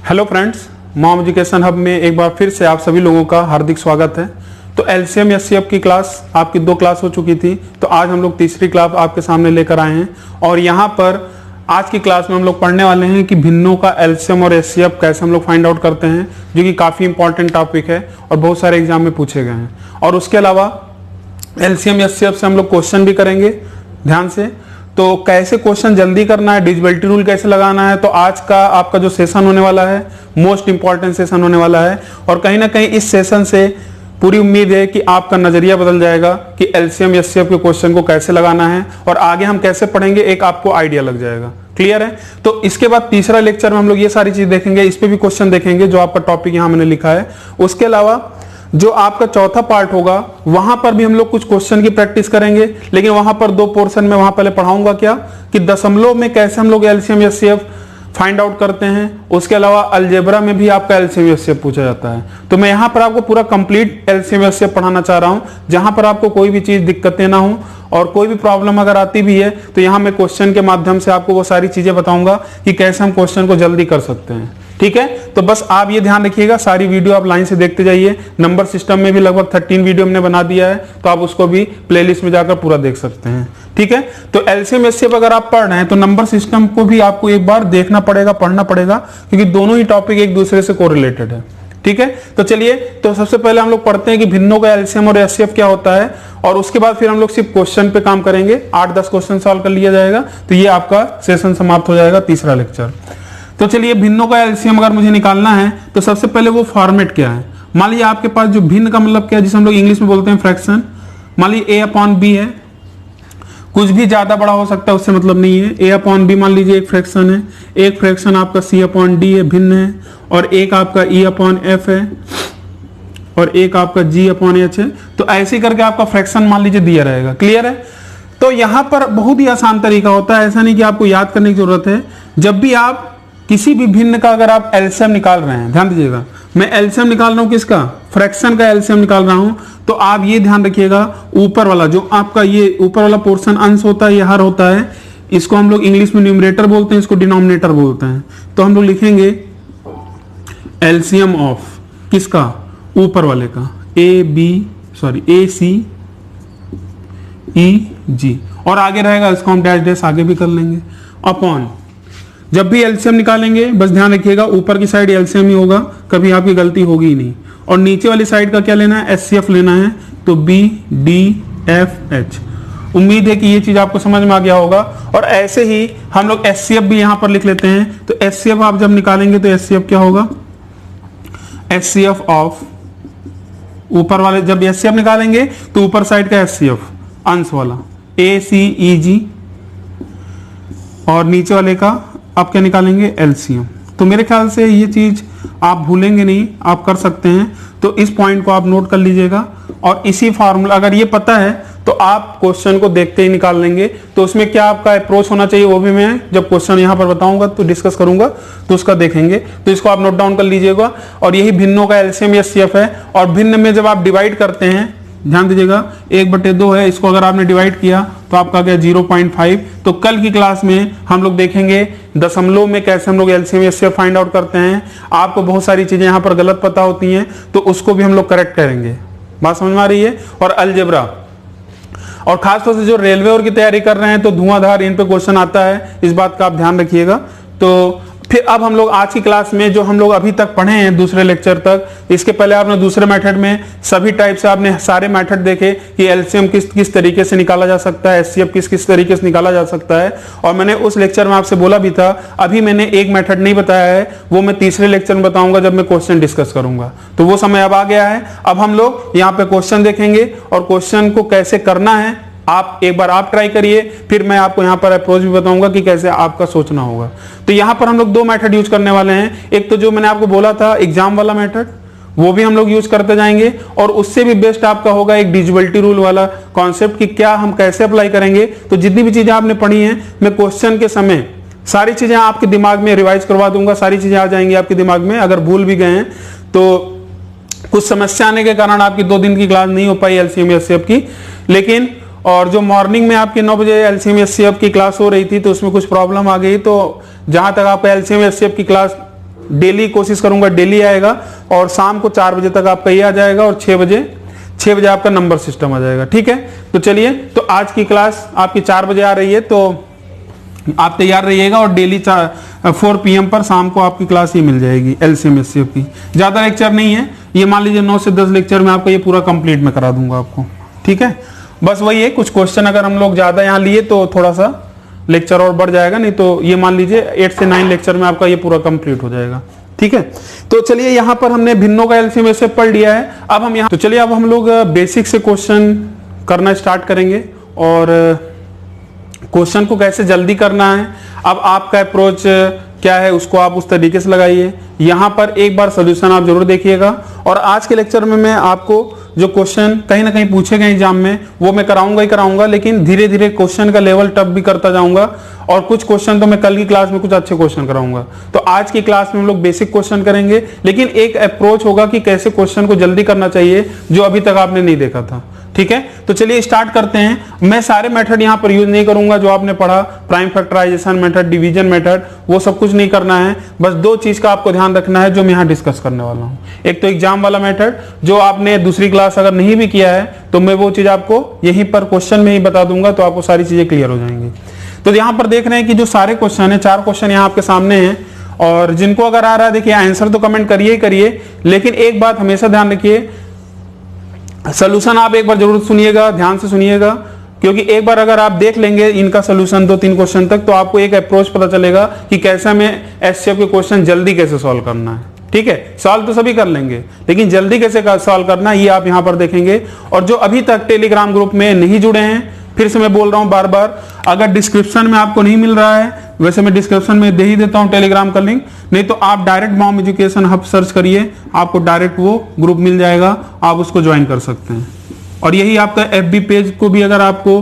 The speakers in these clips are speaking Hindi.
Hello friends, mom education hub में एक बार फिर से आप सभी लोगों का हार्दिक स्वागत है। तो एलसीएम एचसीएफ की क्लास आपकी 2 क्लास हो चुकी थी, तो आज हम लोग तीसरी क्लास आपके सामने लेकर आए हैं। और यहाँ पर आज की क्लास में हम लोग पढ़ने वाले हैं कि भिन्नों का एलसीएम और एचसीएफ कैसे हम लोग फाइंड आउट करते हैं, जो कि काफ़ी इंपॉर्टेंट टॉपिक है और बहुत सारे एग्जाम में पूछे गए हैं। और उसके अलावा एलसीएम एचसीएफ से हम लोग क्वेश्चन भी करेंगे ध्यान से। तो कैसे क्वेश्चन जल्दी करना है, डिविजिबिलिटी रूल कैसे लगाना है, तो आज का आपका जो सेशन होने वाला है मोस्ट इंपॉर्टेंट सेशन होने वाला है। और कहीं ना कहीं इस सेशन से पूरी उम्मीद है कि आपका नजरिया बदल जाएगा कि एलसीएम एचसीएफ के क्वेश्चन को कैसे लगाना है और आगे हम कैसे पढ़ेंगे, एक आपको आइडिया लग जाएगा। क्लियर है? तो इसके बाद तीसरा लेक्चर में हम लोग ये सारी चीज देखेंगे, इस पे भी क्वेश्चन देखेंगे जो आपका टॉपिक यहाँ मैंने लिखा है। उसके अलावा जो आपका चौथा पार्ट होगा वहां पर भी हम लोग कुछ क्वेश्चन की प्रैक्टिस करेंगे, लेकिन वहां पर 2 पोर्शन में वहां पहले पढ़ाऊंगा क्या कि दशमलव में कैसे हम लोग एलसीएम एचसीएफ फाइंड आउट करते हैं। उसके अलावा अलजेब्रा में भी आपका एलसीएम एचसीएफ पूछा जाता है। तो मैं यहां पर आपको पूरा कंप्लीट एलसीएम एचसीएफ पढ़ाना चाह रहा हूं, जहां पर आपको कोई भी चीज दिक्कतें ना हो और कोई भी प्रॉब्लम अगर आती भी है तो यहां मैं क्वेश्चन के माध्यम से आपको वो सारी चीजें बताऊंगा कि कैसे हम क्वेश्चन को जल्दी कर सकते हैं। ठीक है? तो बस आप ये ध्यान रखिएगा, सारी वीडियो आप लाइन से देखते जाइए। नंबर सिस्टम में भी लगभग 13 वीडियो हमने बना दिया है, तो आप उसको भी प्लेलिस्ट में जाकर पूरा देख सकते हैं। ठीक है? तो एलसीएम एचसीएफ अगर आप पढ़ रहे हैं तो नंबर सिस्टम को भी आपको एक बार देखना पड़ेगा, पढ़ना पड़ेगा, क्योंकि दोनों ही टॉपिक एक दूसरे से कोरिलेटेड है। ठीक है? तो चलिए, तो सबसे पहले हम लोग पढ़ते हैं कि भिन्नों का एलसीएम और एचसीएफ क्या होता है, और उसके बाद फिर हम लोग सिर्फ क्वेश्चन पे काम करेंगे। 8-10 क्वेश्चन सॉल्व कर लिया जाएगा, तो ये आपका सेशन समाप्त हो जाएगा, तीसरा लेक्चर। तो चलिए, भिन्नों का एलसीएम अगर मुझे निकालना है तो सबसे पहले वो फॉर्मेट क्या है। मान लीजिए आपके पास जो भिन्न का मतलब क्या है, जिसे हम लोग इंग्लिश में बोलते हैं फ्रैक्शन। मान लीजिए a/b है, कुछ भी ज्यादा बड़ा हो सकता है, उससे मतलब नहीं है। a/b मान लीजिए एक फ्रैक्शन है, एक फ्रैक्शन आपका c/d है, भिन्न है, और एक आपका e/f है, और एक आपका g/h है। तो ऐसे करके आपका फ्रैक्शन मान लीजिए दिया रहेगा। क्लियर है? तो यहां पर बहुत ही आसान तरीका होता है, ऐसा नहीं कि आपको याद करने की जरूरत है। जब भी आप किसी भी भिन्न का अगर आप एलसीएम निकाल रहे हैं, ध्यान दीजिएगा, मैं एलसीएम निकाल रहा हूं किसका, फ्रैक्शन का एलसीएम निकाल रहा हूं, तो आप ये ध्यान रखिएगा, ऊपर वाला जो आपका ये ऊपर वाला पोर्शन अंश होता है, ये हर होता है, इसको हम लोग इंग्लिश में न्यूमरेटर बोलते हैं, इसको डिनोमिनेटर बोलते हैं। तो हम लोग लिखेंगे एलसीएम ऑफ किसका, ऊपर वाले का, ACEG, और आगे रहेगा इसको हम डैश डैश आगे भी कर लेंगे, अपॉन। जब भी एलसीएम निकालेंगे बस ध्यान रखिएगा ऊपर की साइड एलसीएम ही होगा, कभी आपकी गलती होगी ही नहीं। और नीचे वाली साइड का क्या लेना है, एचसीएफ लेना है, तो BDFH। उम्मीद है कि ये चीज आपको समझ में आ गया होगा। और ऐसे ही हम लोग एचसीएफ भी यहां पर लिख लेते हैं। तो एचसीएफ आप जब निकालेंगे तो एचसीएफ क्या होगा, एचसीएफ ऑफ ऊपर वाले, जब एचसीएफ निकालेंगे तो ऊपर साइड का एचसीएफ अंश वाला ACEG, और नीचे वाले का आप क्या निकालेंगे, एलसीएम। तो मेरे ख्याल से ये चीज आप भूलेंगे नहीं, आप कर सकते हैं। तो इस पॉइंट को आप नोट कर लीजिएगा, और इसी फार्मूला अगर ये पता है तो आप क्वेश्चन को देखते ही निकाल लेंगे। तो उसमें क्या आपका अप्रोच होना चाहिए वो भी मैं जब क्वेश्चन यहाँ पर बताऊंगा तो डिस्कस करूंगा, तो उसका देखेंगे। तो इसको आप नोट डाउन कर लीजिएगा। और यही भिन्नों का एलसीएम या एचसीएफ है। और भिन्न में जब आप डिवाइड करते हैं, ध्यान दीजिएगा, 1/2 है, इसको अगर आपने डिवाइड किया तो आपका गया 0.5। तो कल की क्लास में हम लोग देखेंगे दशमलव में कैसे हम लोग एलसीएम एचसीएफ फाइंड आउट करते हैं। आपको बहुत सारी चीजें यहाँ पर गलत पता होती हैं, तो उसको भी हम लोग करेक्ट करेंगे। बात समझ में आ रही है? और अलजेब्रा, और खासतौर से जो रेलवे और की तैयारी कर रहे हैं तो धुआंधार इन पे क्वेश्चन आता है, इस बात का आप ध्यान रखिएगा। तो फिर अब हम लोग आज की क्लास में जो हम लोग अभी तक पढ़े हैं दूसरे लेक्चर तक, इसके पहले आपने दूसरे मेथड में सभी टाइप से आपने सारे मेथड देखे कि एलसीएम किस तरीके से निकाला जा सकता है, एचसीएफ किस तरीके से निकाला जा सकता है। और मैंने उस लेक्चर में आपसे बोला भी था, अभी मैंने एक मेथड नहीं बताया है, वो मैं तीसरे लेक्चर में बताऊंगा जब मैं क्वेश्चन डिस्कस करूंगा। तो वो समय अब आ गया है। अब हम लोग यहाँ पे क्वेश्चन देखेंगे और क्वेश्चन को कैसे करना है आप एक बार आप ट्राई करिए, फिर मैं आपको यहाँ पर अप्रोच भी बताऊंगा कि कैसे आपका सोचना होगा। तो यहाँ पर हम लोग 2 मेथड यूज करने वाले हैं। एक तो जो मैंने आपको बोला था एग्जाम वाला मेथड, वो भी हम लोग यूज करते जाएंगे, और उससे भी बेस्ट आपका होगा एक डिविजिबिलिटी रूल वाला कॉन्सेप्ट कि क्या हम कैसे अप्लाई करेंगे। तो जितनी भी चीजें आपने पढ़ी हैं मैं क्वेश्चन के समय सारी चीजें आपके दिमाग में रिवाइज करवा दूंगा, सारी चीजें आ जाएंगी आपके दिमाग में। अगर भूल भी गए हैं तो कुछ समस्या आने के कारण आपकी 2 दिन की क्लास नहीं हो पाई एलसीएम एचसीएफ की, लेकिन और जो मॉर्निंग में आपकी 9 बजे एलसीएम एचसीएफ की क्लास हो रही थी तो उसमें कुछ प्रॉब्लम आ गई। तो जहां तक आपका एलसीएम एचसीएफ की क्लास डेली कोशिश करूंगा डेली आएगा, और शाम को 4 बजे तक आपका ये आ जाएगा, और 6 बजे आपका नंबर सिस्टम आ जाएगा। ठीक है, तो चलिए, तो आज की क्लास आपकी 4 बजे आ रही है, तो आप तैयार रहिएगा, और डेली 4 PM पर शाम को आपकी क्लास ही मिल जाएगी LCM SCF की। ज़्यादा लेक्चर नहीं है, ये मान लीजिए 9 से 10 लेक्चर में आपका ये पूरा कंप्लीट में करा दूंगा आपको। ठीक है, बस वही है, कुछ क्वेश्चन अगर हम लोग ज़्यादा यहाँ लिए तो थोड़ा सा लेक्चर और बढ़ जाएगा, नहीं तो ये मान लीजिए 8 से 9 लेक्चर में आपका ये पूरा कंप्लीट हो जाएगा। ठीक है, तो चलिए यहाँ पर हमने भिन्नों का LCM SCF पढ़ लिया है। अब हम यहाँ, तो चलिए अब हम लोग बेसिक से क्वेश्चन करना स्टार्ट करेंगे, और क्वेश्चन को कैसे जल्दी करना है, अब आपका अप्रोच क्या है उसको आप उस तरीके से लगाइए। यहाँ पर एक बार सोल्यूशन आप जरूर देखिएगा, और आज के लेक्चर में मैं आपको जो क्वेश्चन कहीं ना कहीं पूछे गए एग्जाम में वो मैं कराऊंगा ही कराऊंगा, लेकिन धीरे धीरे क्वेश्चन का लेवल टफ भी करता जाऊंगा, और कुछ क्वेश्चन तो मैं कल की क्लास में कुछ अच्छे क्वेश्चन कराऊंगा। तो आज की क्लास में हम लोग बेसिक क्वेश्चन करेंगे, लेकिन एक अप्रोच होगा कि कैसे क्वेश्चन को जल्दी करना चाहिए जो अभी तक आपने नहीं देखा था। ठीक है, तो चलिए स्टार्ट करते हैं। मैं सारे मेथड यहाँ पर यूज नहीं करूंगा जो आपने पढ़ा, prime factorization method, division method, वो सब कुछ नहीं करना है। बस 2 चीज का आपको ध्यान रखना है जो मैं यहाँ डिस्कस करने वाला हूँ। एक तो एग्जाम वाला मेथड, जो आपने दूसरी क्लास अगर नहीं भी किया है तो मैं वो चीज आपको यहीं पर क्वेश्चन में ही बता दूंगा, तो आपको सारी चीजें क्लियर हो जाएंगी। तो यहाँ पर देख रहे हैं कि जो सारे क्वेश्चन है, 4 क्वेश्चन यहाँ आपके सामने हैं, और जिनको अगर आ रहा है देखिए आंसर तो कमेंट करिए ही करिए, लेकिन एक बात हमेशा ध्यान रखिए, सोल्यूशन आप एक बार जरूर सुनिएगा, ध्यान से सुनिएगा, क्योंकि एक बार अगर आप देख लेंगे इनका सोल्यूशन 2-3 क्वेश्चन तक, तो आपको एक अप्रोच पता चलेगा कि कैसे हमें SCF के क्वेश्चन जल्दी कैसे सॉल्व करना है। ठीक है, सॉल्व तो सभी कर लेंगे, लेकिन जल्दी कैसे सॉल्व करना है ये आप यहां पर देखेंगे। और जो अभी तक टेलीग्राम ग्रुप में नहीं जुड़े हैं, फिर से मैं बोल रहा हूं बार बार, अगर डिस्क्रिप्शन में आपको नहीं मिल रहा है, वैसे मैं डिस्क्रिप्शन में दे ही देता हूं टेलीग्राम का लिंक, नहीं तो आप direct mom education hub search करिए, आपको डायरेक्ट वो ग्रुप मिल जाएगा, आप उसको ज्वाइन कर सकते हैं। और यही आपका FB पेज को भी अगर आपको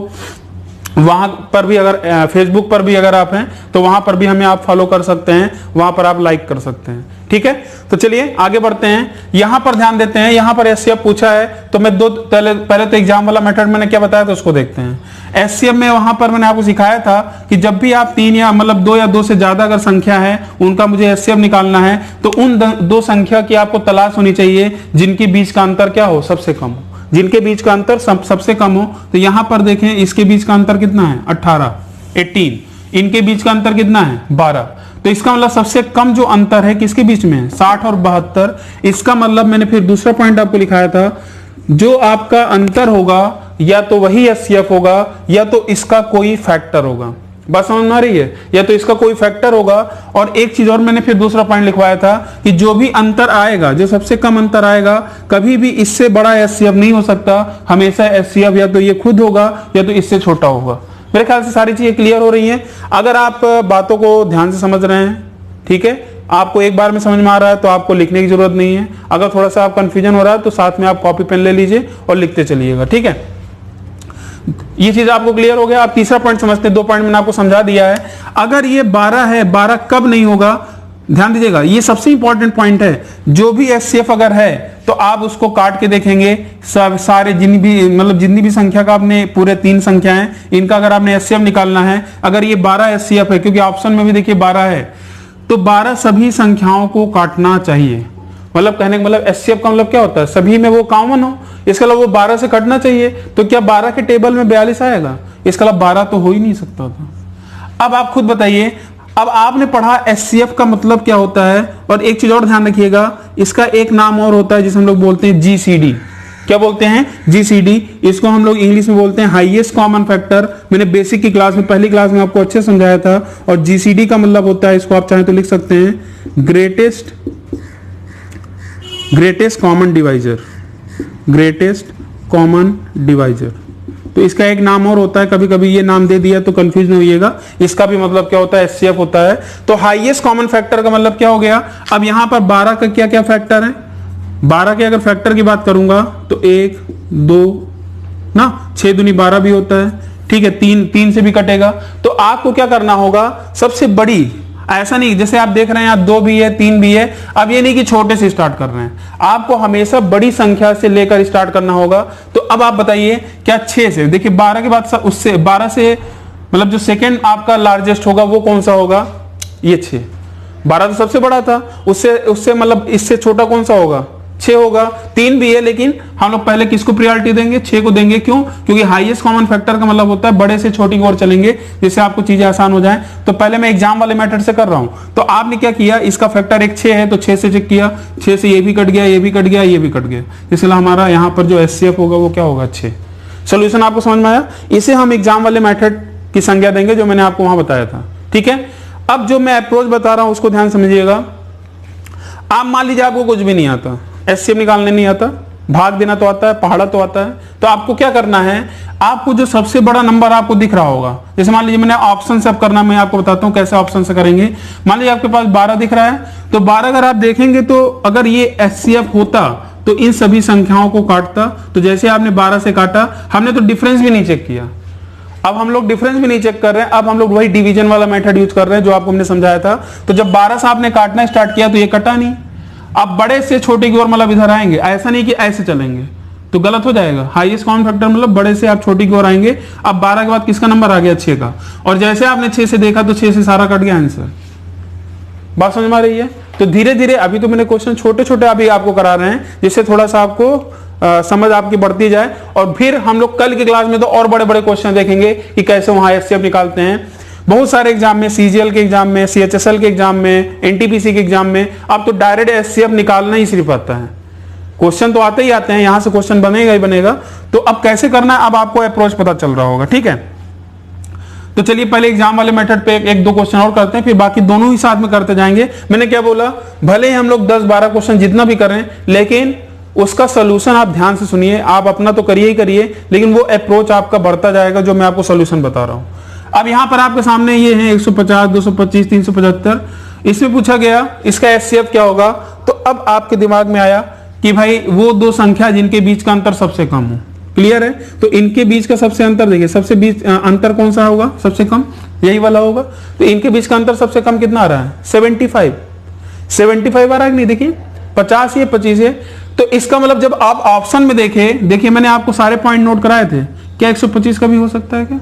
वहां पर भी, अगर फेसबुक पर भी अगर आप हैं तो वहां पर भी हमें आप फॉलो कर सकते हैं, वहां पर आप लाइक कर सकते हैं। ठीक है, तो चलिए आगे बढ़ते हैं। यहां पर ध्यान देते हैं, यहां पर SCF पूछा है, तो मैं पहले तो एग्जाम वाला मेथड मैंने क्या बताया था उसको देखते हैं। SCF में वहां पर मैंने आपको सिखाया था कि जब भी आप 3 या मतलब 2 या 2 से ज्यादा अगर संख्या है उनका मुझे SCF निकालना है, तो उन 2 संख्या की आपको तलाश होनी चाहिए जिनके बीच का अंतर क्या हो, सबसे कम हो, जिनके बीच का अंतर सबसे कम हो। तो यहां पर देखें, इसके बीच का अंतर कितना है 18, इनके बीच का अंतर कितना है 12, तो इसका मतलब सबसे कम जो अंतर है किसके बीच में है, 60 और 72। इसका मतलब मैंने फिर दूसरा पॉइंट आपको लिखाया था, जो आपका अंतर होगा या तो वही SCF होगा या तो इसका कोई फैक्टर होगा। बात समझ में आ रही है, या तो इसका कोई फैक्टर होगा। और एक चीज और मैंने फिर दूसरा पॉइंट लिखवाया था कि जो भी अंतर आएगा, जो सबसे कम अंतर आएगा, कभी भी इससे बड़ा SCF नहीं हो सकता, हमेशा SCF या तो ये खुद होगा या तो इससे छोटा होगा। मेरे ख्याल से सारी चीजें क्लियर हो रही हैं। अगर आप बातों को ध्यान से समझ रहे हैं, ठीक है, आपको एक बार में समझ में आ रहा है तो आपको लिखने की जरूरत नहीं है। अगर थोड़ा सा आप कंफ्यूजन हो रहा है तो साथ में आप कॉपी पेन ले लीजिए और लिखते चलिएगा। ठीक है, ये चीज आपको क्लियर हो गया। आप तीसरा पॉइंट समझते हैं, 2 पॉइंट मैंने आपको समझा दिया है। अगर ये 12 है, 12 कब नहीं होगा, ध्यान दीजिएगा, ये सबसे इंपॉर्टेंट पॉइंट है। जो भी SCF अगर है तो आप उसको काट के देखेंगे, सारे जितनी भी संख्या का आपने पूरे 3 संख्या है, इनका अगर आपने SCF निकालना है, अगर ये 12 SCF है, क्योंकि ऑप्शन में भी देखिए 12 है, तो 12 सभी संख्याओं को काटना चाहिए। मतलब कहने का मतलब SCF का मतलब क्या होता है, सभी में वो कॉमन हो, इसका मतलब वो 12 से कटना चाहिए। तो क्या 12 के टेबल में 42 आएगा, इसका मतलब 12 तो हो ही नहीं सकता था। अब आप खुद बताइए, अब आपने पढ़ा SCF का मतलब क्या होता है। और एक चीज और ध्यान रखिएगा, इसका एक नाम और होता है जिसे हम लोग बोलते हैं GCD। क्या बोलते हैं, GCD। इसको हम लोग इंग्लिश में बोलते हैं हाईएस्ट कॉमन फैक्टर। मैंने बेसिक की क्लास में, पहली क्लास में आपको अच्छे समझाया था। और GCD का मतलब होता है, इसको आप चाहें तो लिख सकते हैं greatest common divisor, greatest common divisor. तो इसका एक नाम और होता है, कभी कभी ये नाम दे दिया तो कंफ्यूज नहीं होइएगा, इसका भी मतलब क्या होता है, SCF होता है। तो हाईएस्ट कॉमन फैक्टर का मतलब क्या हो गया। अब यहां पर 12 का क्या क्या फैक्टर है, 12 के अगर फैक्टर की बात करूंगा तो 1 2 ना, 6 दूनी 12 भी होता है, ठीक है, 3 से भी कटेगा। तो आपको क्या करना होगा, सबसे बड़ी, ऐसा नहीं जैसे आप देख रहे हैं यहाँ 2 भी है 3 भी है, अब ये नहीं कि छोटे से स्टार्ट कर रहे हैं, आपको हमेशा बड़ी संख्या से लेकर स्टार्ट करना होगा। तो अब आप बताइए क्या 6 से, देखिए 12 के बाद उससे 12 से मतलब जो सेकंड आपका लार्जेस्ट होगा वो कौन सा होगा, ये 6। 12 तो सबसे बड़ा था, उससे उससे मतलब इससे छोटा कौन सा होगा, 6 होगा। 3 भी है, लेकिन हम लोग पहले किसको प्रायोरिटी देंगे, 6 को देंगे। क्यों? क्योंकि हाईएस्ट कॉमन फैक्टर का मतलब होता है बड़े से छोटी की ओर चलेंगे, जिससे आपको चीजें आसान हो जाएं। तो पहले मैं एग्जाम वाले मेथड से कर रहा हूं। तो आपने क्या किया, इसका फैक्टर एक 6 है तो 6 से चेक किया, 6 से ये भी कट गया, ये भी कट गया, ये भी कट गया, इसलिए हमारा यहाँ पर जो HCF होगा वो क्या होगा, 6। सोल्यूशन आपको समझ में आया? इसे हम एग्जाम वाले मेथड की संज्ञा देंगे जो मैंने आपको वहां बताया था। ठीक है, अब जो मैं अप्रोच बता रहा हूं उसको ध्यान समझिएगा। आप मान लीजिए आपको कुछ भी नहीं आता, HCF निकालने नहीं आता, भाग देना तो आता है, पहाड़ा तो आता है, तो आपको क्या करना है, आपको जो सबसे बड़ा नंबर आपको दिख रहा होगा, जैसे मान लीजिए मैंने ऑप्शन से अब करना, मैं आपको बताता हूं कैसे ऑप्शन से करेंगे। मान लीजिए आपके पास 12 दिख रहा है, तो 12 अगर आप देखेंगे तो अगर ये HCF होता तो इन सभी संख्याओं को काटता। तो जैसे आपने 12 से काटा, हमने तो डिफरेंस भी नहीं चेक किया, अब हम लोग डिफरेंस भी नहीं चेक कर रहे हैं, अब हम लोग वही डिवीजन वाला मेथड यूज कर रहे हैं जो आपको हमने समझाया था। तो जब 12 से आपने काटना स्टार्ट किया तो ये कटा नहीं, अब बड़े से छोटे की ओर मतलब इधर आएंगे, ऐसा नहीं कि ऐसे चलेंगे तो गलत हो जाएगा। हाईएस्ट कॉमन फैक्टर मतलब बड़े से आप छोटी की ओर आएंगे। अब 12 के बाद किसका नंबर आ गया, 6 का, और जैसे आपने 6 से देखा तो 6 से सारा कट गया आंसर। बात समझ में आ रही है? तो धीरे धीरे अभी तो मैंने क्वेश्चन छोटे छोटे अभी आपको करा रहे हैं, जिससे थोड़ा सा आपको समझ आपकी बढ़ती जाए, और फिर हम लोग कल की क्लास में तो और बड़े बड़े क्वेश्चन देखेंगे कि कैसे वहां HCF निकालते हैं। बहुत सारे एग्जाम में, CGL के एग्जाम में, CHSL के एग्जाम में, NTPC के एग्जाम में अब तो डायरेक्ट HCF निकालना ही सिर्फ आता है। क्वेश्चन तो आते ही आते हैं, यहां से क्वेश्चन बनेगा ही बनेगा। तो अब कैसे करना है, अब आपको अप्रोच पता चल रहा होगा। ठीक है, तो चलिए पहले एग्जाम वाले मेथड पे एक दो क्वेश्चन और करते हैं, फिर बाकी दोनों ही साथ में करते जाएंगे। मैंने क्या बोला, भले ही हम लोग 10-12 क्वेश्चन जितना भी करें, लेकिन उसका सोल्यूशन आप ध्यान से सुनिए। आप अपना तो करिए ही करिए, लेकिन वो अप्रोच आपका बढ़ता जाएगा जो मैं आपको सोल्यूशन बता रहा हूं। अब यहां पर आपके सामने ये है 150, 225, 375। इसमें पूछा गया इसका HCF क्या होगा, तो अब आपके दिमाग में आया कि भाई वो दो संख्या जिनके बीच का अंतर सबसे कम हो। क्लियर है? तो इनके बीच का सबसे अंतर देखिए, सबसे बीच अंतर कौन सा होगा, सबसे कम यही वाला होगा। तो इनके बीच का अंतर सबसे कम कितना आ रहा है, 75 आ रहा है कि नहीं, देखिए 50 ये 25 है। तो इसका मतलब जब आप ऑप्शन में देखें, देखिए मैंने आपको सारे पॉइंट नोट कराए थे, क्या 125 का भी हो सकता है क्या?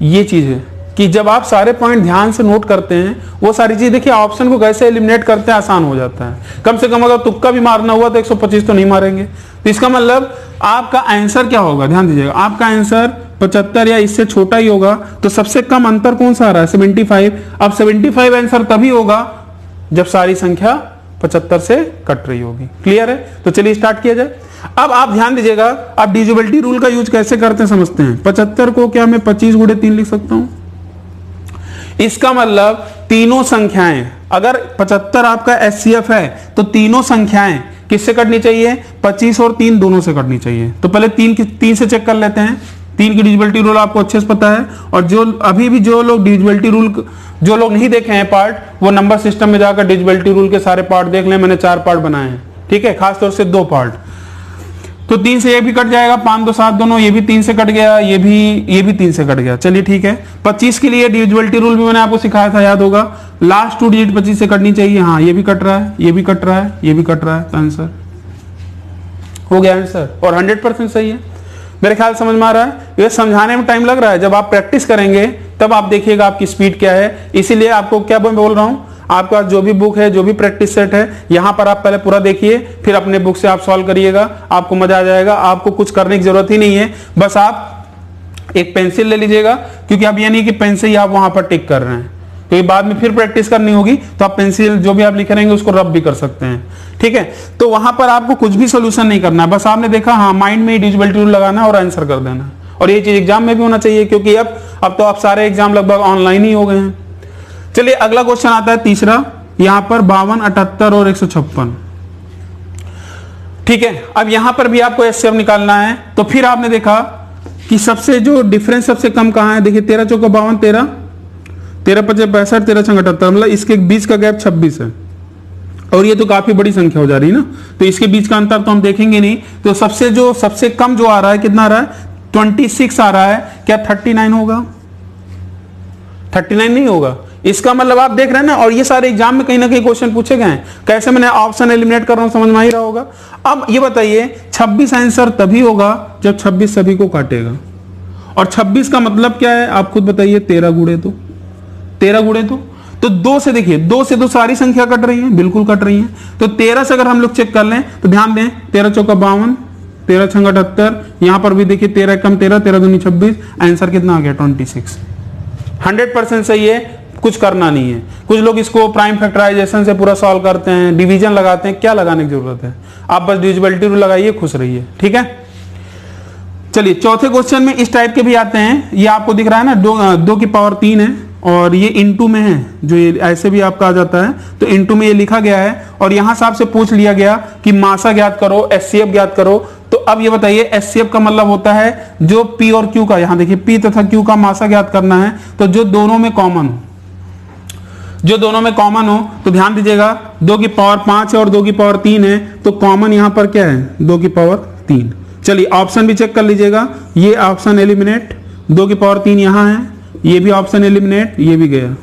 ये चीज है कि जब आप सारे पॉइंट ध्यान से नोट करते हैं, वो सारी चीज देखिए ऑप्शन को कैसे एलिमिनेट करते हैं, आसान हो जाता है। कम से कम अगर तुक्का भी मारना हुआ तो 125 तो नहीं मारेंगे। तो इसका मतलब आपका आंसर क्या होगा, ध्यान दीजिएगा, आपका आंसर 75 या इससे छोटा ही होगा। तो सबसे कम अंतर कौन सा आ रहा है, 75। अब 75 आंसर तभी होगा जब सारी संख्या 75 से कट रही होगी। क्लियर है? तो चलिए स्टार्ट किया जाए। अब आप ध्यान दीजिएगा, आप डिविजिबिलिटी रूल का यूज कैसे करते हैं समझते हैं। 75 को क्या मैं 25 गुणे 3 लिख सकता हूं। इसका मतलब तीनों संख्याएं, अगर 75 आपका HCF है तो तीनों संख्याएं किससे कटनी चाहिए, 25 और 3 दोनों से कटनी चाहिए। तो पहले 3 से चेक कर लेते हैं। 3 की डिविजिबिलिटी रूल आपको अच्छे से पता है, और जो अभी भी जो लोग डिविजिबिलिटी रूल जो लोग नहीं देखे हैं पार्ट, वो नंबर सिस्टम में जाकर डिविजिबिलिटी रूल के सारे पार्ट देख लें। मैंने 4 पार्ट बनाए हैं, ठीक है, खासतौर से 2 पार्ट। तो 3 से ये भी कट जाएगा, 5 2 7 दोनों, ये भी 3 से कट गया, ये भी 3 से कट गया। चलिए ठीक है। 25 के लिए डिविजिबिलिटी रूल भी मैंने आपको सिखाया था, याद होगा, लास्ट 2 डिजिट 25 से कटनी चाहिए। हाँ, ये भी कट रहा है, ये भी कट रहा है, ये भी कट रहा है, तो आंसर हो गया आंसर, और 100% सही है। मेरे ख्याल समझ में आ रहा है। ये समझाने में टाइम लग रहा है, जब आप प्रैक्टिस करेंगे तब आप देखिएगा आपकी स्पीड क्या है। इसीलिए आपको क्या बोल रहा हूं, आपके पास जो भी बुक है, जो भी प्रैक्टिस सेट है, यहां पर आप पहले पूरा देखिए, फिर अपने बुक से आप सॉल्व करिएगा, आपको मजा आ जाएगा। आपको कुछ करने की जरूरत ही नहीं है, बस आप एक पेंसिल ले लीजिएगा, क्योंकि अब ये नहीं कि पेन से ही आप वहां पर टिक कर रहे हैं, क्योंकि बाद में फिर प्रैक्टिस करनी होगी, तो आप पेंसिल जो भी आप लिख रहेंगे उसको रब भी कर सकते हैं। ठीक है, तो वहां पर आपको कुछ भी सोल्यूशन नहीं करना है, बस आपने देखा, हाँ, माइंड में डिविजिबिलिटी रूल लगाना और आंसर कर देना। और ये चीज एग्जाम में भी होना चाहिए, क्योंकि अब तो आप सारे एग्जाम लगभग ऑनलाइन ही हो गए हैं। चलिए अगला क्वेश्चन आता है तीसरा, यहां पर 52, 78 और 156। ठीक है, अब यहां पर भी आपको HCF निकालना है। तो फिर आपने देखा कि सबसे जो डिफरेंस सबसे कम कहां है, देखिए 13 चौका 52, 13 5 65, 13 6 78, मतलब इसके बीच का गैप 26 है, और ये तो काफी बड़ी संख्या हो जा रही है ना, तो इसके बीच का अंतर तो हम देखेंगे नहीं। तो सबसे कम जो आ रहा है, कितना आ रहा है, 26 आ रहा है। क्या 39 होगा? 39 नहीं होगा। इसका मतलब आप देख रहे हैं ना, और ये सारे एग्जाम में कहीं ना कहीं क्वेश्चन पूछे गए हैं, कैसे मैंने ऑप्शन एलिमिनेट कर रहा हूं, समझ में आ ही रहा होगा। अब ये बताइए, 26 आंसर तभी होगा जब 26 सभी को काटेगा, और 26 का मतलब क्या है आप खुद बताइए, 13 गुणे 2, 13 गुणे तो 2 से देखिए, 2 से तो सारी संख्या कट रही है, बिल्कुल कट रही है। तो 13 से अगर हम लोग चेक कर लें तो ध्यान दें, 13 चौका 52, 13 छंगा 78, यहां पर भी देखिए 13 कम 13, 13 दूनी 26, आंसर कितना आ गया 26। 100% सही है, कुछ करना नहीं है। कुछ लोग इसको प्राइम फैक्टराइजेशन से पूरा सॉल्व करते हैं, डिवीजन लगाते हैं, क्या लगाने की जरूरत है, आप बस डिविजिबिलिटी रूल लगाइए, खुश रहिए। ठीक है, चलिए चौथे क्वेश्चन में इस टाइप के भी आते हैं। ये आपको दिख रहा है ना, 2 की पावर 3 है और ये इनटू में है, जो ये ऐसे भी आपका आ जाता है, तो इनटू में ये लिखा गया है और यहां से आपसे पूछ लिया गया कि मासा ज्ञात करो, एचसीएफ ज्ञात करो। तो अब ये बताइए, एचसीएफ का मतलब होता है जो पी और क्यू का, यहां देखिए पी तथा क्यू का मासा ज्ञात करना है, तो जो दोनों में कॉमन हो, जो दोनों में कॉमन हो। तो ध्यान दीजिएगा, 2 की पावर 5 है और 2 की पावर 3 है, तो कॉमन यहां पर क्या है, 2 की पावर 3। चलिए ऑप्शन भी चेक कर लीजिएगा, ये ऑप्शन एलिमिनेट, 2 की पावर 3 यहां है, ये भी ऑप्शन एलिमिनेट, ये भी गया।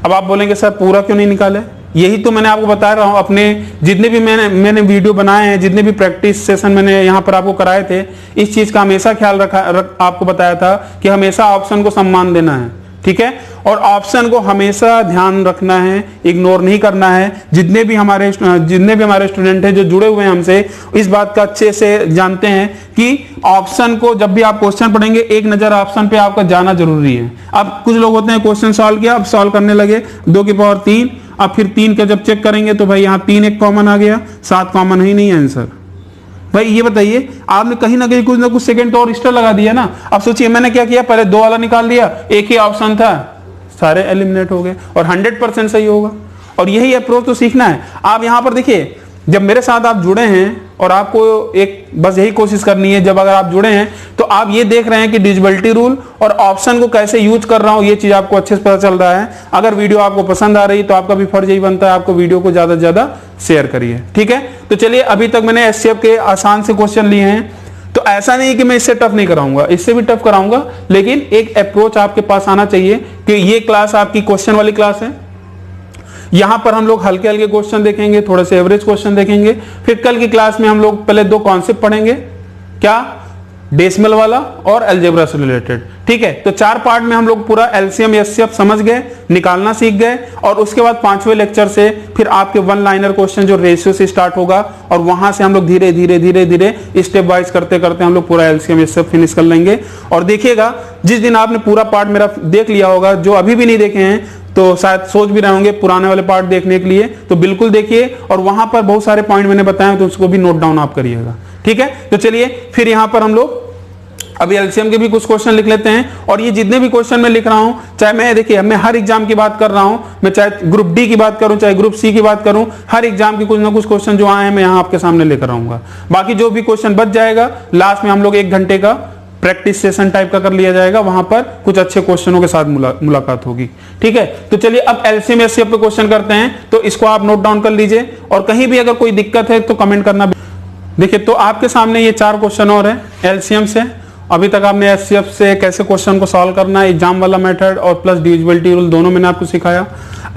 अब आप बोलेंगे सर पूरा क्यों नहीं निकाले, यही तो मैंने आपको बता रहा हूं, अपने जितने भी मैंने वीडियो बनाए हैं, जितने भी प्रैक्टिस सेशन मैंने यहां पर आपको कराए थे, इस चीज का हमेशा ख्याल आपको बताया था कि हमेशा ऑप्शन को सम्मान देना है। ठीक है, और ऑप्शन को हमेशा ध्यान रखना है, इग्नोर नहीं करना है। जितने भी हमारे स्टूडेंट हैं जो जुड़े हुए हैं हमसे, इस बात का अच्छे से जानते हैं कि ऑप्शन को जब भी आप क्वेश्चन पढ़ेंगे, एक नजर ऑप्शन पे आपका जाना जरूरी है। अब कुछ लोग होते हैं क्वेश्चन सॉल्व किया, अब सॉल्व करने लगे 2 की पावर 3, अब फिर 3 का जब चेक करेंगे तो भाई यहाँ 3 एक कॉमन आ गया, 7 कॉमन ही नहीं आंसर। भाई ये बताइए, आपने कहीं ना कुछ सेकंड तो और एक्स्ट्रा लगा दिया ना। अब सोचिए मैंने क्या किया, पहले 2 वाला निकाल दिया, एक ही ऑप्शन था, सारे एलिमिनेट हो गए और 100% सही होगा। और यही अप्रोच तो सीखना है। आप यहां पर देखिए, जब मेरे साथ आप जुड़े हैं और आपको एक बस यही कोशिश करनी है, जब अगर आप जुड़े हैं तो आप ये देख रहे हैं कि डिविजिबिलिटी रूल और ऑप्शन को कैसे यूज कर रहा हूं, ये चीज आपको अच्छे से पता चल रहा है। अगर वीडियो आपको पसंद आ रही तो आपका भी फर्ज यही बनता है, आपको वीडियो को ज्यादा से ज्यादा शेयर करिए। ठीक है, तो चलिए अभी तक मैंने एचसीएफ के आसान से क्वेश्चन लिए हैं, तो ऐसा नहीं कि मैं इससे टफ नहीं कराऊंगा, इससे भी टफ कराऊंगा, लेकिन एक अप्रोच आपके पास आना चाहिए कि ये क्लास आपकी क्वेश्चन वाली क्लास है। यहां पर हम लोग हल्के हल्के क्वेश्चन देखेंगे, थोड़े से एवरेज क्वेश्चन देखेंगे, फिर कल की क्लास में हम लोग पहले 2 कॉन्सेप्ट पढ़ेंगे, क्या, डेसिमल वाला और अलजेब्रा से रिलेटेड। ठीक है, तो 4 पार्ट में हम लोग पूरा एलसीएम एचसीएफ समझ गए, निकालना सीख गए, और उसके बाद 5वें लेक्चर से फिर आपके 1 लाइनर क्वेश्चन जो रेशियो से स्टार्ट होगा, और वहां से हम लोग धीरे धीरे स्टेप वाइज करते करते हम लोग पूरा एलसीएम एचसीएफ फिनिश कर लेंगे। और देखिएगा, जिस दिन आपने पूरा पार्ट मेरा देख लिया होगा, जो अभी भी नहीं देखे हैं तो शायद सोच भी रहे होंगे पुराने वाले पार्ट देखने के लिए, तो बिल्कुल देखिए, और वहां पर बहुत सारे पॉइंट मैंने बताए तो उसको भी नोट डाउन आप करिएगा। ठीक है, तो चलिए फिर यहां पर हम लोग अभी एलसीएम के भी कुछ क्वेश्चन लिख लेते हैं। और ये जितने भी क्वेश्चन मैं लिख रहा हूं, चाहे मैं देखिए मैं हर एग्जाम की बात कर रहा हूं, मैं चाहे ग्रुप डी की बात करूं चाहे ग्रुप सी की बात करूं, हर एग्जाम की कुछ ना कुछ क्वेश्चन जो आए हैं मैं यहां आपके सामने लेकर आऊंगा। बाकी जो भी क्वेश्चन बच जाएगा, लास्ट में हम लोग 1 घंटे का प्रैक्टिस सेशन टाइप का कर लिया जाएगा, वहां पर कुछ अच्छे क्वेश्चनों के साथ मुलाकात होगी। ठीक है, तो चलिए अब एलसीएम एचसीएफ पे क्वेश्चन करते हैं, तो इसको आप नोट डाउन कर लीजिए, और कहीं भी अगर कोई दिक्कत है तो कमेंट करना। देखिए, तो आपके सामने ये 4 क्वेश्चन और है एलसीएम से। अभी तक आपने एचसीएफ से कैसे क्वेश्चन को सॉल्व करना है, एग्जाम वाला मेथड और प्लस डिविजिबिलिटी रूल, दोनों मैंने आपको सिखाया।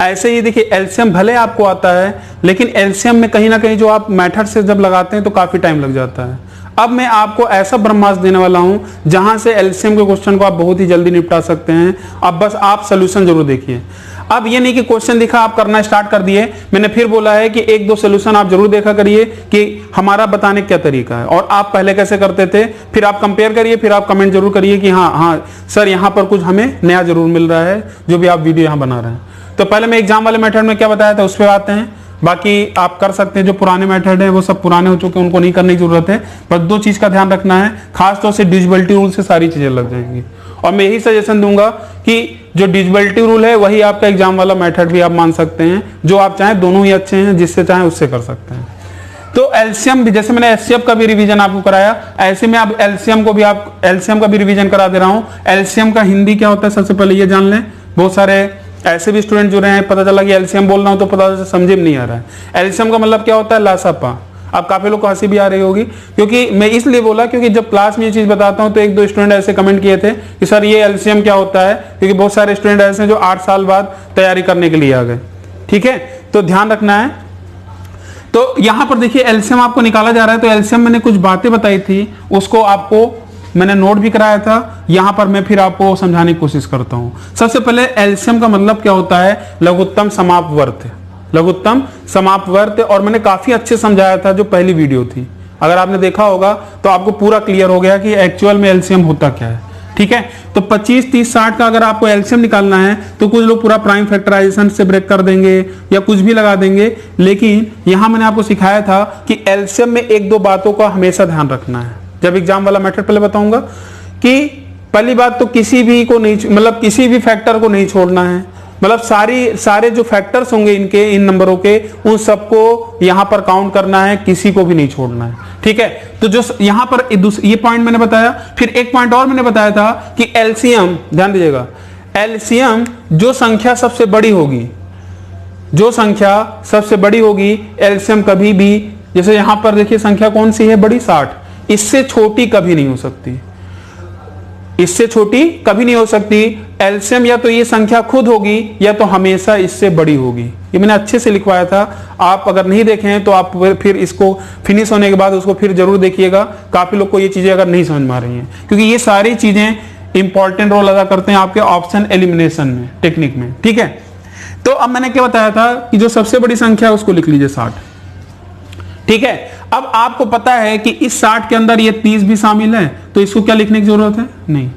ऐसे ही देखिए, एलसीएम भले आपको आता है, लेकिन एलसीएम में कहीं ना कहीं जो आप मेथड से जब लगाते हैं तो काफी टाइम लग जाता है। अब मैं आपको ऐसा ब्रह्मास्त्र देने वाला हूं जहां से एलसीएम के क्वेश्चन को आप बहुत ही जल्दी निपटा सकते हैं। अब बस आप सोल्यूशन जरूर देखिए। अब ये नहीं कि क्वेश्चन दिखा आप करना स्टार्ट कर दिए, मैंने फिर बोला है कि 1-2 सोल्यूशन आप जरूर देखा करिए कि हमारा बताने क्या तरीका है और आप पहले कैसे करते थे, फिर आप कंपेयर करिए, फिर आप कमेंट जरूर करिए कि हाँ सर यहाँ पर कुछ हमें नया जरूर मिल रहा है जो भी आप वीडियो यहाँ बना रहे हैं। तो पहले मैं एग्जाम वाले मेथड में क्या बताया था उस पर आते हैं। बाकी आप कर सकते हैं, जो पुराने मेथड है वो सब पुराने हो चुके हैं, उनको नहीं करने की जरूरत है। बस 2 चीज का ध्यान रखना है, खासतौर से डिविजिबिलिटी रूल से सारी चीजें लग जाएंगी। और मैं यही सजेशन दूंगा कि जो डिविजिबिलिटी रूल है वही आपका एग्जाम वाला मेथड भी आप मान सकते हैं, जो आप चाहें, दोनों ही अच्छे हैं, जिससे चाहें उससे कर सकते हैं। तो एलसीएम भी, जैसे मैंने एचसीएफ का भी रिवीजन आपको कराया, ऐसे में आप एलसीएम का भी रिवीजन करा दे रहा हूं। एलसीएम का हिंदी क्या होता है सबसे पहले ये जान लें। बहुत सारे ऐसे भी स्टूडेंट जुड़े हैं, पता चला कि एलसीएम बोल रहा हूं तो पता समझ में नहीं आ रहा है। एलसीएम का मतलब क्या होता है, लासापा। अब काफी लोग को हंसी भी आ रही होगी, क्योंकि मैं इसलिए बोला क्योंकि जब क्लास में ये चीज बताता हूं तो 1-2 स्टूडेंट ऐसे कमेंट किए थे कि सर ये एलसीएम क्या होता है, क्योंकि बहुत सारे स्टूडेंट ऐसे हैं जो 8 साल बाद तैयारी करने के लिए आ गए। ठीक है, तो ध्यान रखना है। तो यहां पर देखिए एलसीएम आपको निकाला जा रहा है, तो एलसीएम मैंने कुछ बातें बताई थी, उसको आपको मैंने नोट भी कराया था, यहां पर मैं फिर आपको समझाने की कोशिश करता हूं। सबसे पहले एलसीएम का मतलब क्या होता है, लघुत्तम समापवर्त, लघुत्तम समापवर्त, और मैंने काफी अच्छे समझाया था जो पहली वीडियो थी, अगर आपने देखा होगा तो आपको पूरा क्लियर हो गया कि एक्चुअल में एलसीएम होता क्या है। ठीक है, तो 25, 30, 60 का अगर आपको एलसीएम निकालना है तो कुछ लोग पूरा प्राइम फैक्टराइजेशन से ब्रेक कर देंगे या कुछ भी लगा देंगे, लेकिन यहां मैंने आपको सिखाया था कि एलसीएम में एक दो बातों का हमेशा ध्यान रखना है। जब एग्जाम वाला मेथड पहले बताऊंगा कि पहली बात तो किसी भी को नहीं, मतलब किसी भी फैक्टर को नहीं छोड़ना है, मतलब सारे जो फैक्टर्स होंगे इनके, इन नंबरों के, उन सबको यहां पर काउंट करना है, किसी को भी नहीं छोड़ना है। ठीक है, तो जो यहां पर ये पॉइंट मैंने बताया, फिर एक पॉइंट और मैंने बताया था कि एलसीएम, ध्यान दीजिएगा, एलसीएम जो संख्या सबसे बड़ी होगी, जो संख्या सबसे बड़ी होगी, एलसीएम कभी भी, जैसे यहां पर देखिए संख्या कौन सी है, बड़ी 60, इससे छोटी कभी नहीं हो सकती, इससे छोटी कभी नहीं हो सकती। एलसीएम या तो ये संख्या खुद होगी या तो हमेशा इससे बड़ी होगी। ये मैंने अच्छे से लिखवाया था, आप अगर नहीं देखे हैं तो आप फिर इसको फिनिश होने के बाद उसको फिर जरूर देखिएगा। काफी लोग को ये चीजें अगर नहीं समझ में आ रही हैं, क्योंकि ये सारी चीजें इंपॉर्टेंट रोल अदा करते हैं आपके ऑप्शन एलिमिनेशन में, टेक्निक में। ठीक है, तो अब मैंने क्या बताया था कि जो सबसे बड़ी संख्या है उसको लिख लीजिए 60। ठीक है, अब आपको पता है कि इस 60 के अंदर ये 30 भी शामिल है, तो इसको क्या लिखने की जरूरत है, नहीं।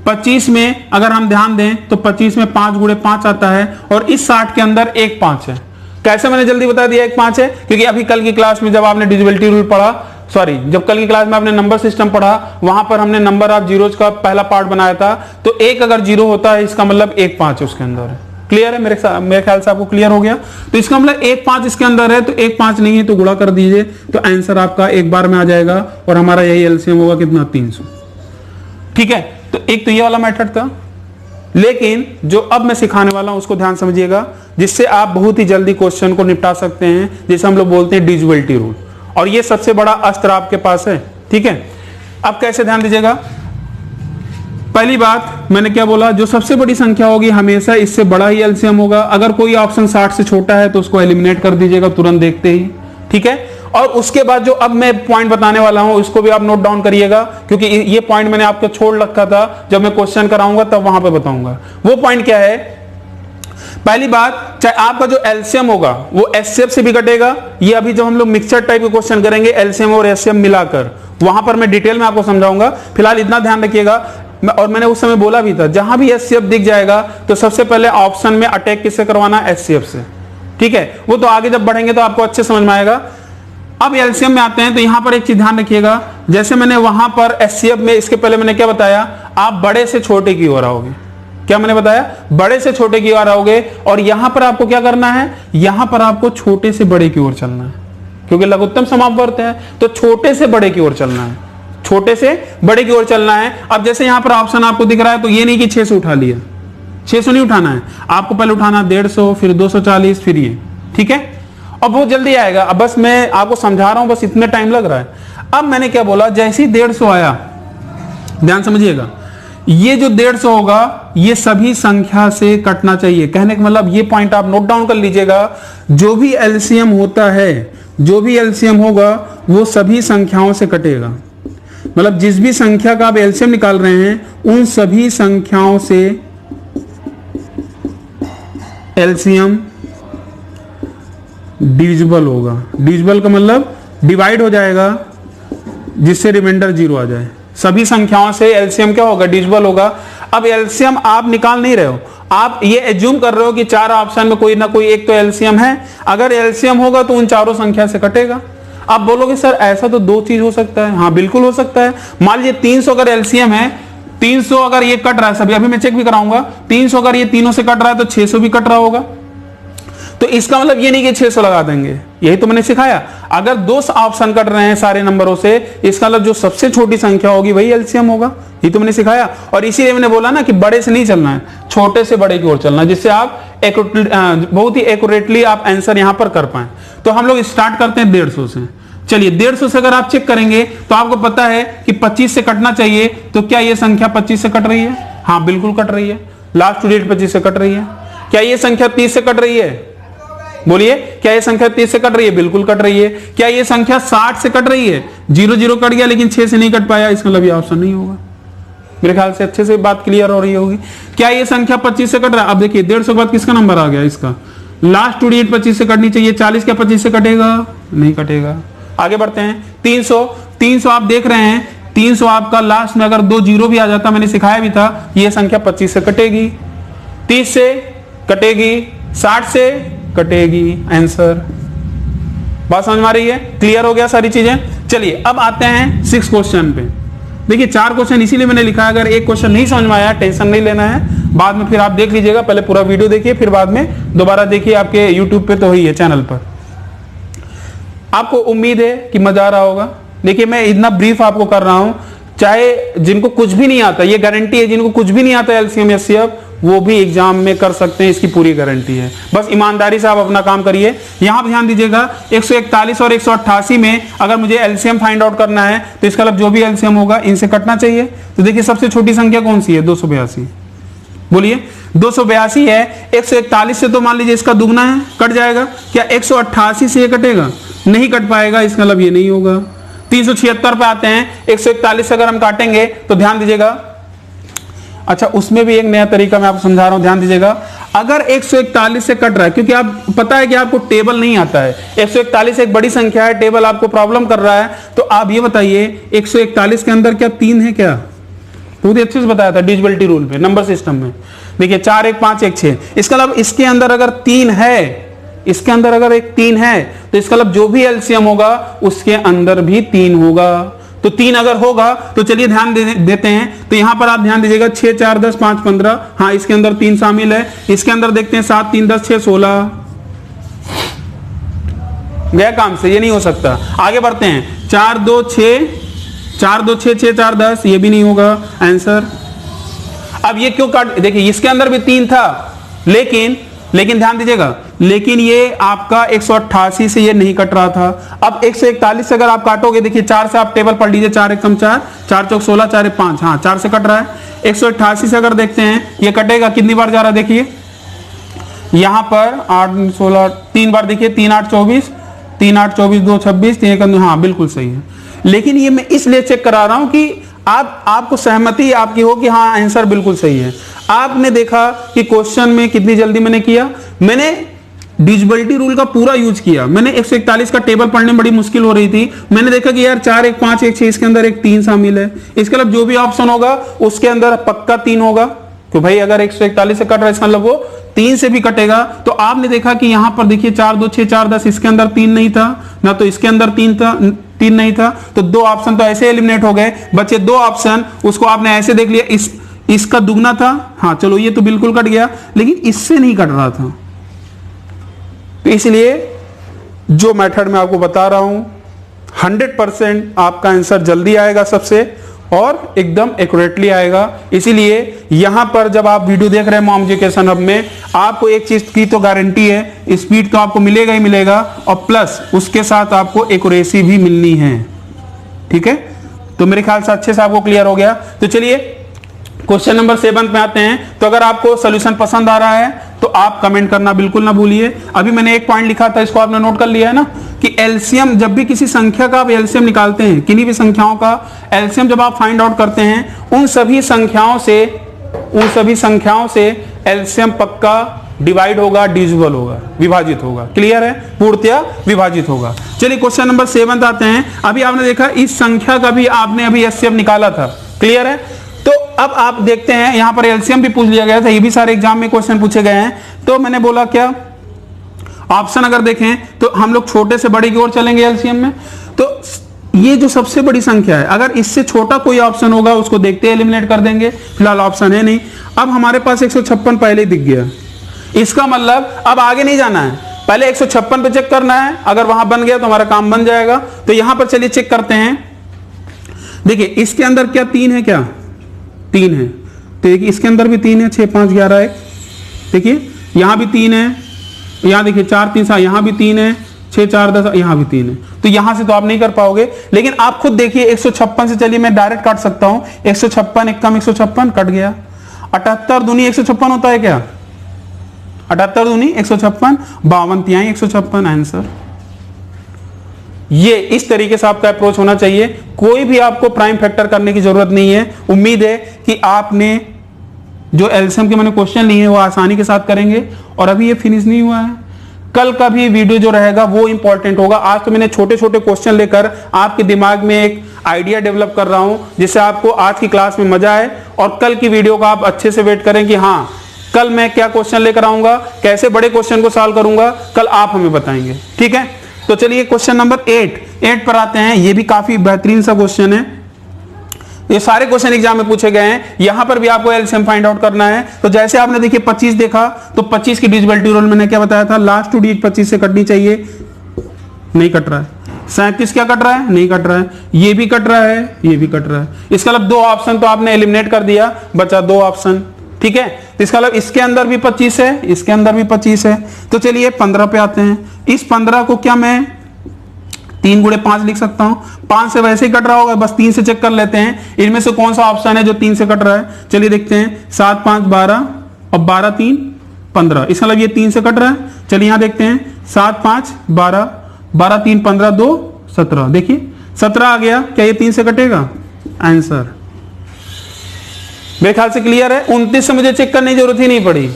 25 में अगर हम ध्यान दें तो 25 में 5 गुणे 5 आता है, और इस 60 के अंदर एक 5 है। कैसे मैंने जल्दी बता दिया एक 5 है, क्योंकि अभी कल की क्लास में जब आपने डिविजिबिलिटी रूल पढ़ा, जब कल की क्लास में आपने नंबर सिस्टम पढ़ा, वहां पर हमने नंबर ऑफ जीरोज का पहला पार्ट बनाया था, तो एक अगर जीरो होता है इसका मतलब एक 5 है उसके अंदर। क्लियर है, मेरे ख्याल से आपको क्लियर हो गया। तो इसका मतलब एक 5 इसके अंदर है, तो एक 5 नहीं है तो गुणा कर दीजिए, तो आंसर आपका एक बार में आ जाएगा, और हमारा यही एलसीएम होगा कितना, 300। ठीक है, तो एक तो ये वाला मेथड था, लेकिन जो अब मैं सिखाने वाला हूं उसको ध्यान समझिएगा, जिससे आप बहुत ही जल्दी क्वेश्चन को निपटा सकते हैं, जिसे हम लोग बोलते हैं डिविजिबिलिटी रूल, और ये सबसे बड़ा अस्त्र आपके पास है। ठीक है, अब कैसे, ध्यान दीजिएगा। पहली बात मैंने क्या बोला, जो सबसे बड़ी संख्या होगी हमेशा इससे बड़ा ही एलसीएम होगा। अगर कोई ऑप्शन 60 से छोटा है तो उसको एलिमिनेट कर दीजिएगा तुरंत देखते ही। ठीक है, और उसके बाद जो अब मैं पॉइंट बताने वाला हूं इसको भी आप नोट डाउन करिएगा, क्योंकि ये पॉइंट मैंने आपको छोड़ रखा था, जब मैं क्वेश्चन कराऊंगा तब वहां पे बताऊंगा। वो पॉइंट क्या है, पहली बात, चाहे आपका जो एलसीएम होगा वो एचसीएफ से भी कटेगा, ये अभी जो हम लोग मिक्सचर टाइप के क्वेश्चन करेंगे एलसीएम और एचसीएफ मिलाकर, वहां पर मैं डिटेल में आपको समझाऊंगा। फिलहाल इतना ध्यान रखिएगा, और मैंने उस समय बोला भी था, जहां भी एचसीएफ दिख जाएगा तो सबसे पहले ऑप्शन में अटैक किससे करवाना, एचसीएफ से। ठीक है, वो तो आगे जब बढ़ेंगे तो आपको अच्छे समझ में आएगा। अब एलसीएम में आते हैं, तो यहां पर एक चीज ध्यान रखिएगा, जैसे मैंने वहां पर एचसीएफ में इसके पहले मैंने क्या बताया, आप बड़े से छोटे की ओर आओगे। क्या मैंने बताया, बड़े से छोटे की ओर आओगे, और यहां पर आपको क्या करना है, यहां पर आपको छोटे से बड़े की ओर चलना है, क्योंकि लघुत्तम समापवर्त है, तो छोटे से बड़े की ओर चलना है, छोटे से बड़े की ओर चलना है। अब जैसे यहां पर ऑप्शन आपको दिख रहा है, तो ये नहीं कि 600 उठा लिया, 600 नहीं उठाना है, आपको पहले उठाना 150, फिर 240, फिर ये। ठीक है, अब बहुत जल्दी आएगा, अब बस मैं आपको समझा रहा हूं, बस इतने टाइम लग रहा है। अब मैंने क्या बोला, जैसे ही 150 आया, ध्यान समझिएगा, ये जो 150 होगा ये सभी संख्या से कटना चाहिए। कहने का मतलब ये पॉइंट आप नोट डाउन कर लीजिएगा, जो भी एलसीएम होता है, जो भी एलसीएम होगा वो सभी संख्याओं से कटेगा। मतलब जिस भी संख्या का आप एलसीएम निकाल रहे हैं उन सभी संख्याओं से एलसीएम डिविजिबल होगा। डिविजिबल का मतलब डिवाइड हो जाएगा, जिससे रिमाइंडर 0 आ जाए। सभी संख्याओं से एलसीएम क्या होगा, डिविजिबल होगा। अब एलसीएम आप निकाल नहीं रहे हो, आप ये एज्यूम कर रहे हो कि 4 ऑप्शन में कोई ना कोई एक तो एलसीएम है। अगर एलसीएम होगा तो उन चारों संख्या से कटेगा। आप बोलोगे सर ऐसा तो 2 चीज हो सकता है। हाँ बिल्कुल हो सकता है। मान लीजिए 300 अगर एलसीएम है, 300 अगर ये कट रहा है सभी, अभी मैं चेक भी कराऊंगा, 300 अगर ये तीनों से कट रहा है तो 600 भी कट रहा होगा। तो इसका मतलब ये नहीं कि 600 लगा देंगे, यही तो मैंने सिखाया। अगर 2 ऑप्शन कट रहे हैं सारे नंबरों से, इसका मतलब जो सबसे छोटी संख्या होगी वही एलसीएम होगा, ये तो मैंने सिखाया। और इसीलिए मैंने बोला ना कि बड़े से नहीं चलना है, छोटे से बड़े की ओर चलना है, जिससे आप बहुत ही एक्यूरेटली आप आंसर यहां पर कर पाए। तो हम लोग स्टार्ट करते हैं 150 से। चलिए 150 से अगर आप चेक करेंगे तो आपको पता है कि 25 से कटना चाहिए। तो क्या ये संख्या 25 से कट रही है? हाँ बिल्कुल कट रही है। लास्ट डेट 25 से कट रही है। क्या ये संख्या 30 से कट रही है? बोलिए, क्या ये संख्या 30 से कट रही है? बिल्कुल कट रही है। क्या ये संख्या 60 से कट रही है? 0 0 कट गया लेकिन 6 से नहीं कट पाया, इसका मतलब ये ऑप्शन नहीं होगा। मेरे ख्याल से अच्छे से बात क्लियर हो रही होगी। क्या ये संख्या 25 से कट रहा है? अब देखिए 150 के बाद किसका नंबर आ गया? इसका लास्ट टू डिजिट 25 से कटनी चाहिए। 40 क्या 25 से कटेगा? नहीं कटेगा। आगे बढ़ते हैं। 300 आप देख रहे हैं, 300 आपका लास्ट में अगर 2 जीरो भी आ जाता, मैंने सिखाया भी था, ये संख्या 25 से कटेगी, 30 से कटेगी, 60 से कटेगी। आंसर बात समझ में आ रही है? क्लियर हो गया सारी चीजें। चलिए अब आते हैं 6 क्वेश्चन पे। देखिए 4 क्वेश्चन इसीलिए मैंने लिखा है, अगर एक क्वेश्चन नहीं समझ में आया टेंशन नहीं लेना है, बाद में फिर आप देख लीजिएगा। पहले पूरा वीडियो देखिए, फिर बाद में दोबारा देखिए, आपके यूट्यूब पे तो ही है चैनल पर। आपको उम्मीद है कि मजा आ रहा होगा। देखिए मैं इतना ब्रीफ आपको कर रहा हूं, चाहे जिनको कुछ भी नहीं आता, ये गारंटी है, जिनको कुछ भी नहीं आता एलसीएम एचसीएफ वो भी एग्जाम में कर सकते हैं, इसकी पूरी गारंटी है। बस ईमानदारी से आप अपना काम करिए। यहां पर ध्यान दीजिएगा, 141 और 188 में अगर मुझे एलसीएम फाइंड आउट करना है तो इसका मतलब जो भी एलसीएम होगा इनसे कटना चाहिए। तो देखिए सबसे छोटी संख्या कौन सी है? 282। बोलिए 282 है। 141 से तो मान लीजिए इसका दुगना है, कट जाएगा। क्या 188 से ये कटेगा? नहीं कट पाएगा, इसका मतलब ये नहीं होगा। 376 पे आते हैं। 141 से अगर हम काटेंगे तो ध्यान दीजिएगा, अच्छा उसमें भी एक नया तरीका मैं आपको समझा रहा हूं, ध्यान दीजिएगा। अगर 141 से कट रहा है, क्योंकि आप पता है कि आपको टेबल नहीं आता है, 141 एक बड़ी संख्या है, टेबल आपको प्रॉब्लम कर रहा है, तो आप ये बताइए 141 के अंदर क्या 3 है क्या? तो अच्छे से बताया था डिविजिबिलिटी रूल पे, नंबर सिस्टम में। देखिए 4 1 5 1 6, इसका मतलब इसके अंदर अगर 3 है, इसके अंदर अगर एक 3 है तो इसका मतलब जो भी एलसीएम होगा उसके अंदर भी 3 होगा। तो 3 अगर होगा तो चलिए ध्यान देते हैं। तो यहां पर आप ध्यान दीजिएगा 6 4 10 5 15, हाँ इसके अंदर 3 शामिल है। इसके अंदर देखते हैं 7 3 10 6 16, गया काम से, ये नहीं हो सकता। आगे बढ़ते हैं। 4 2 6 4 2 6 6 4 10, ये भी नहीं होगा आंसर। अब ये क्यों काट, देखिए इसके अंदर भी 3 था, लेकिन ध्यान दीजिएगा, लेकिन ये आपका 188 से ये नहीं कट रहा था। अब 141 से अगर आप काटोगे, देखिए 4 से आप टेबल पढ़ लीजिए, 4 1 4 4 चौक 16 4 1 5, हाँ 4 से कट रहा है। 188 से अगर देखते हैं ये कटेगा, कितनी बार जा रहा है देखिए, यहां पर 8 16 3 बार, देखिए 3 8 24 3 8 24 2 26 3 1, हाँ बिल्कुल सही है। लेकिन ये मैं इसलिए चेक करा रहा हूं कि आपको सहमति आपकी हो कि हाँ आंसर बिल्कुल सही है। आपने देखा कि क्वेश्चन में कितनी जल्दी मैंने किया, मैंने डिविजिबिलिटी रूल का पूरा यूज किया। मैंने 141 का टेबल पढ़ने में बड़ी मुश्किल हो रही थी, मैंने देखा कि यार 4 1 5 1 6 इसके अंदर एक 3 शामिल है, इसका मतलब जो भी ऑप्शन होगा उसके अंदर पक्का 3 होगा। तो भाई अगर 141 से कट रहा है इसका मतलब वो 3 से भी कटेगा। तो आपने देखा कि यहां पर देखिए 4 2 6 4 10, इसके अंदर 3 नहीं था ना, तो इसके अंदर 3 नहीं था, तो 2 ऑप्शन तो ऐसे एलिमिनेट हो गए, बचे 2 ऑप्शन। उसको आपने ऐसे देख लिया, इसका दुगना था, हाँ चलो ये तो बिल्कुल कट गया, लेकिन इससे नहीं कट रहा था। तो इसलिए जो मेथड मैं आपको बता रहा हूं 100% आपका आंसर जल्दी आएगा सबसे, और एकदम एक्यूरेटली आएगा। इसीलिए यहां पर जब आप वीडियो देख रहे हैं मॉम एजुकेशन हब में, आपको एक चीज की तो गारंटी है, स्पीड तो आपको मिलेगा ही मिलेगा, और प्लस उसके साथ आपको एक्यूरेसी भी मिलनी है। ठीक है, तो मेरे ख्याल से अच्छे से आपको क्लियर हो गया। तो चलिए क्वेश्चन नंबर 7 में आते हैं। तो अगर आपको सॉल्यूशन पसंद आ रहा है तो आप कमेंट करना बिल्कुल ना भूलिए। अभी मैंने एक पॉइंट लिखा था, इसको आपने नोट कर लिया है ना, कि एलसीएम, जब भी किसी संख्या का आप एलसीएम निकालते हैं, किन्हीं भी संख्याओं का एलसीएम जब आप फाइंड आउट करते हैं, उन सभी संख्याओं से एलसीएम पक्का डिवाइड होगा, डिविजिबल होगा, विभाजित होगा। क्लियर है? पूर्णतया विभाजित होगा। चलिए क्वेश्चन नंबर 7 आते हैं। अभी आपने देखा इस संख्या का भी आपने अभी एलसीएम निकाला था। क्लियर है? तो अब आप देखते हैं यहां पर एलसीएम भी पूछ लिया गया था, ये भी सारे एग्जाम में क्वेश्चन पूछे गए हैं। तो मैंने बोला क्या, ऑप्शन अगर देखें तो हम लोग छोटे से बड़े की ओर चलेंगे एलसीएम में। तो ये जो सबसे बड़ी संख्या है, अगर इससे छोटा कोई ऑप्शन होगा उसको देखते एलिमिनेट कर देंगे, फिलहाल ऑप्शन है नहीं। अब हमारे पास 156 पहले ही दिख गया, इसका मतलब अब आगे नहीं जाना है, पहले 156 पे चेक करना है। अगर वहां बन गया तो हमारा काम बन जाएगा। तो यहां पर चलिए चेक करते हैं। देखिए इसके अंदर क्या 3 है, क्या 3 है, तो देखिए इसके अंदर भी 3 है, 6 5 11 1, देखिए यहां भी 3 है, यहां देखिए 4 3 7, यहां भी 3 है, 6 4 10, यहां भी 3 है। तो यहां से तो आप नहीं कर पाओगे, लेकिन आप खुद देखिए 156 से चलिए मैं डायरेक्ट काट सकता हूं। 156 एक कम 156 कट गया। 78 दूनी 156 होता है क्या? 78 दूनी 156, 52 तिहाई 156 आंसर। ये इस तरीके से आपका अप्रोच होना चाहिए। कोई भी आपको प्राइम फैक्टर करने की जरूरत नहीं है। उम्मीद है कि आपने जो एलसीएम के मैंने क्वेश्चन लिए हैं वो आसानी के साथ करेंगे। और अभी ये फिनिश नहीं हुआ है, कल का भी वीडियो जो रहेगा वो इंपॉर्टेंट होगा। आज तो मैंने छोटे छोटे क्वेश्चन लेकर आपके दिमाग में एक आइडिया डेवलप कर रहा हूं, जिससे आपको आज की क्लास में मजा आए और कल की वीडियो का आप अच्छे से वेट करें कि हाँ कल मैं क्या क्वेश्चन लेकर आऊंगा, कैसे बड़े क्वेश्चन को सॉल्व करूंगा, कल आप हमें बताएंगे। ठीक है, तो चलिए क्वेश्चन नंबर 8 पर आते हैं। ये भी काफी बेहतरीन सा क्वेश्चन है। ये सारे क्वेश्चन एग्जाम में पूछे गए हैं। यहां पर भी आपको एलसीएम फाइंड आउट करना है। तो जैसे आपने देखिए 25 देखा, तो 25 की डिविजिबिलिटी रूल मैंने क्या बताया था, लास्ट टू डिजिट 25 से कटनी चाहिए, नहीं कट रहा है। 37 क्या कट रहा है, नहीं कट रहा है। ये भी कट रहा है, ये भी कट रहा है। इसका मतलब 2 ऑप्शन तो आपने एलिमिनेट कर दिया, बचा 2 ऑप्शन। ठीक है, तो इसका मतलब इसके अंदर भी 25 है, इसके अंदर भी 25 है। तो चलिए 15 पे आते हैं। इस 15 को क्या मैं 3 गुणे 5 लिख सकता हूं? 5 से वैसे ही कट रहा होगा, बस 3 से चेक कर लेते हैं इनमें से कौन सा ऑप्शन है जो 3 से कट रहा है। चलिए देखते हैं, 7 5 12 और 12 3 15। इसका मतलब ये 3 से कट रहा है। चलिए यहां देखते हैं, 7 5 12 12 3 15 2 17। देखिए 17 आ गया। क्या ये 3 से कटेगा? आंसर मेरे ख्याल से क्लियर है। 29 से मुझे चेक करने की जरूरत ही नहीं पड़ी।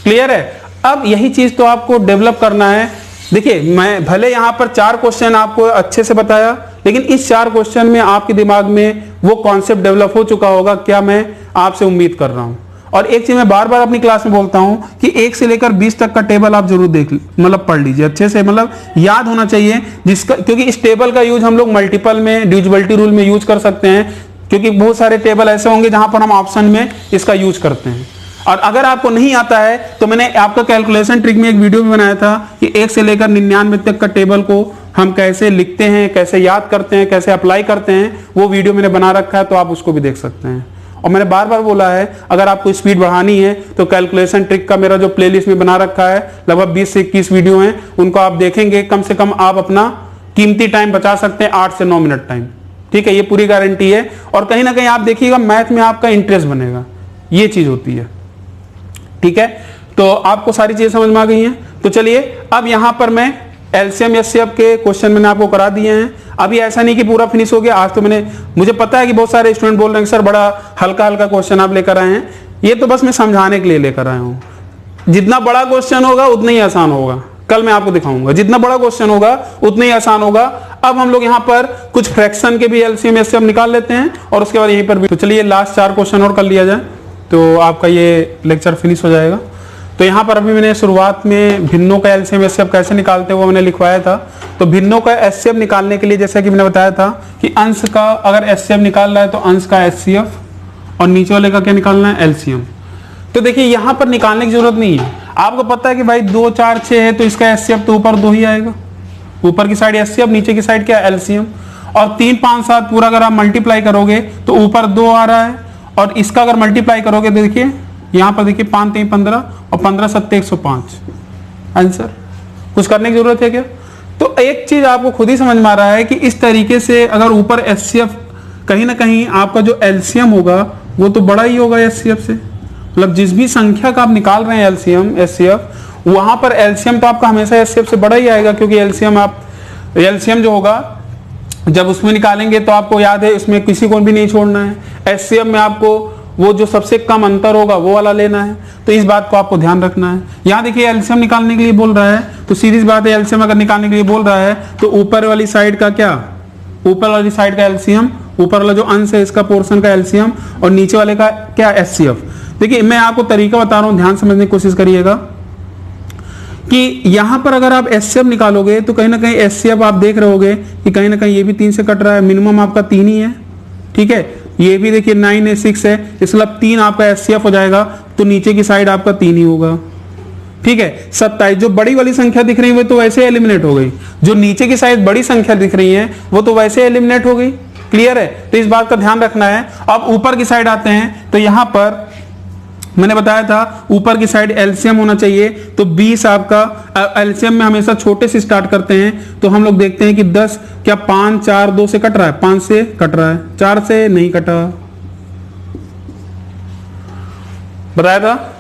क्लियर है। अब यही चीज तो आपको डेवलप करना है। देखिए मैं भले यहां पर 4 क्वेश्चन आपको अच्छे से बताया, लेकिन इस 4 क्वेश्चन में आपके दिमाग में वो कॉन्सेप्ट डेवलप हो चुका होगा, क्या मैं आपसे उम्मीद कर रहा हूं। और एक चीज मैं बार बार अपनी क्लास में बोलता हूं कि 1 से लेकर 20 तक का टेबल आप जरूर देख मतलब पढ़ लीजिए अच्छे से, मतलब याद होना चाहिए जिसका, क्योंकि इस टेबल का यूज हम लोग मल्टीपल में, डिविजिबिलिटी रूल में यूज कर सकते हैं, क्योंकि बहुत सारे टेबल ऐसे होंगे जहां पर हम ऑप्शन में इसका यूज करते हैं। और अगर आपको नहीं आता है तो मैंने आपका कैलकुलेशन ट्रिक में एक वीडियो भी बनाया था कि 1 से लेकर 99 तक का टेबल को हम कैसे लिखते हैं, कैसे याद करते हैं, कैसे अप्लाई करते हैं, वो वीडियो मैंने बना रखा है, तो आप उसको भी देख सकते हैं। और मैंने बार बार बोला है, अगर आपको स्पीड बढ़ानी है तो कैलकुलेशन ट्रिक का मेरा जो प्लेलिस्ट में बना रखा है, लगभग 20 से 21 वीडियो हैं, उनको आप देखेंगे, कम से कम आप अपना कीमती टाइम बचा सकते हैं, 8 से 9 मिनट टाइम। ठीक है, ये पूरी गारंटी है। और कहीं ना कहीं आप देखिएगा मैथ में आपका इंटरेस्ट बनेगा, ये चीज होती है। ठीक है, तो आपको सारी चीजें समझ में आ गई हैं। तो चलिए अब यहां पर मैं एलसीएम एचसीएफ के क्वेश्चन मैंने आपको करा दिए हैं। अभी ऐसा नहीं कि पूरा फिनिश हो गया। आज तो मुझे पता है कि बहुत सारे स्टूडेंट बोल रहे हैं सर बड़ा हल्का हल्का क्वेश्चन आप लेकर आए हैं। ये तो बस मैं समझाने के लिए लेकर आया हूं। जितना बड़ा क्वेश्चन होगा उतना ही आसान होगा। कल मैं आपको दिखाऊंगा, जितना बड़ा क्वेश्चन होगा उतना ही आसान होगा। अब हम लोग यहाँ पर कुछ फ्रैक्शन के भी एलसीएम एचसीएफ निकाल लेते हैं और उसके बाद यहीं पर भी। तो चलिए लास्ट 4 क्वेश्चन और कर लिया जाए तो आपका ये लेक्चर फिनिश हो जाएगा। तो यहाँ पर अभी मैंने शुरुआत में भिन्नों का एलसीएम एचसीएफ कैसे निकालते हैं वो मैंने लिखवाया था। तो भिन्नों का एचसीएफ निकालने के लिए जैसा कि मैंने बताया था कि अंश का अगर एचसीएफ निकाल रहा है तो अंश का एचसीएफ और नीचे वाले का क्या निकालना है, एलसीएम। तो देखिए यहाँ पर निकालने की जरूरत नहीं है। आपको पता है कि भाई 2 4 6 है तो इसका एचसीएफ तो ऊपर 2 ही आएगा। ऊपर की साइड एचसीएफ, नीचे की साइड क्या, एलसीएम। और 3 5 7 पूरा अगर आप मल्टीप्लाई करोगे तो ऊपर 2 आ रहा है, और इसका अगर मल्टीप्लाई करोगे तो देखिए यहाँ पर देखिए 5 3 15 और 15 7 105 आंसर। कुछ करने की जरूरत है क्या? तो एक चीज आपको खुद ही समझ में आ रहा है कि इस तरीके से अगर ऊपर एचसीएफ, कहीं ना कहीं आपका जो एलसीएम होगा वो तो बड़ा ही होगा एचसीएफ से। मतलब जिस भी संख्या का आप निकाल रहे हैं एलसीएम एचसीएफ, वहां पर एलसीएम तो आपका हमेशा एचसीएफ से बड़ा ही आएगा, क्योंकि एलसीएम जो होगा जब उसमें निकालेंगे तो आपको याद है उसमें किसी को भी नहीं छोड़ना है। एचसीएम में आपको वो जो सबसे कम अंतर होगा वो वाला लेना है। तो इस बात को आपको ध्यान रखना है। यहाँ देखिए एलसीएम निकालने के लिए बोल रहा है तो सीरीज बात है, एलसीएम अगर निकालने के लिए बोल रहा है तो ऊपर वाली साइड का क्या, ऊपर वाली साइड का एलसीएम, ऊपर वाला जो अंश है इसका पोर्शन का एलसीएम, और नीचे वाले का क्या, एचसीएफ। देखिए मैं आपको तरीका बता रहा हूं, ध्यान समझने की कोशिश करिएगा कि यहां पर अगर आप एचसीएफ निकालोगे तो कहीं ना कहीं एचसीएफ आप देख रहे होगे कि कहीं ना कहीं ये भी 3 से कट रहा है, मिनिमम आपका 3 ही है। ठीक है, ये भी देखिए 9 है 6 है, इसका मतलब 3 आपका एचसीएफ हो जाएगा, तो नीचे की साइड आपका 3 ही होगा। ठीक है, 27 जो बड़ी वाली संख्या दिख रही है वो तो वैसे एलिमिनेट हो गई, जो नीचे की साइड बड़ी संख्या दिख रही है वो तो वैसे एलिमिनेट हो गई। क्लियर है, तो इस बात का ध्यान रखना है। अब ऊपर की साइड आते हैं तो यहां पर मैंने बताया था ऊपर की साइड एलसीएम होना चाहिए, तो 20 आपका एलसीएम में हमेशा छोटे से स्टार्ट करते हैं। तो हम लोग देखते हैं कि 10 क्या 5 4 2 से कट रहा है, 5 से कट रहा है, 4 से नहीं कटा, बताया था।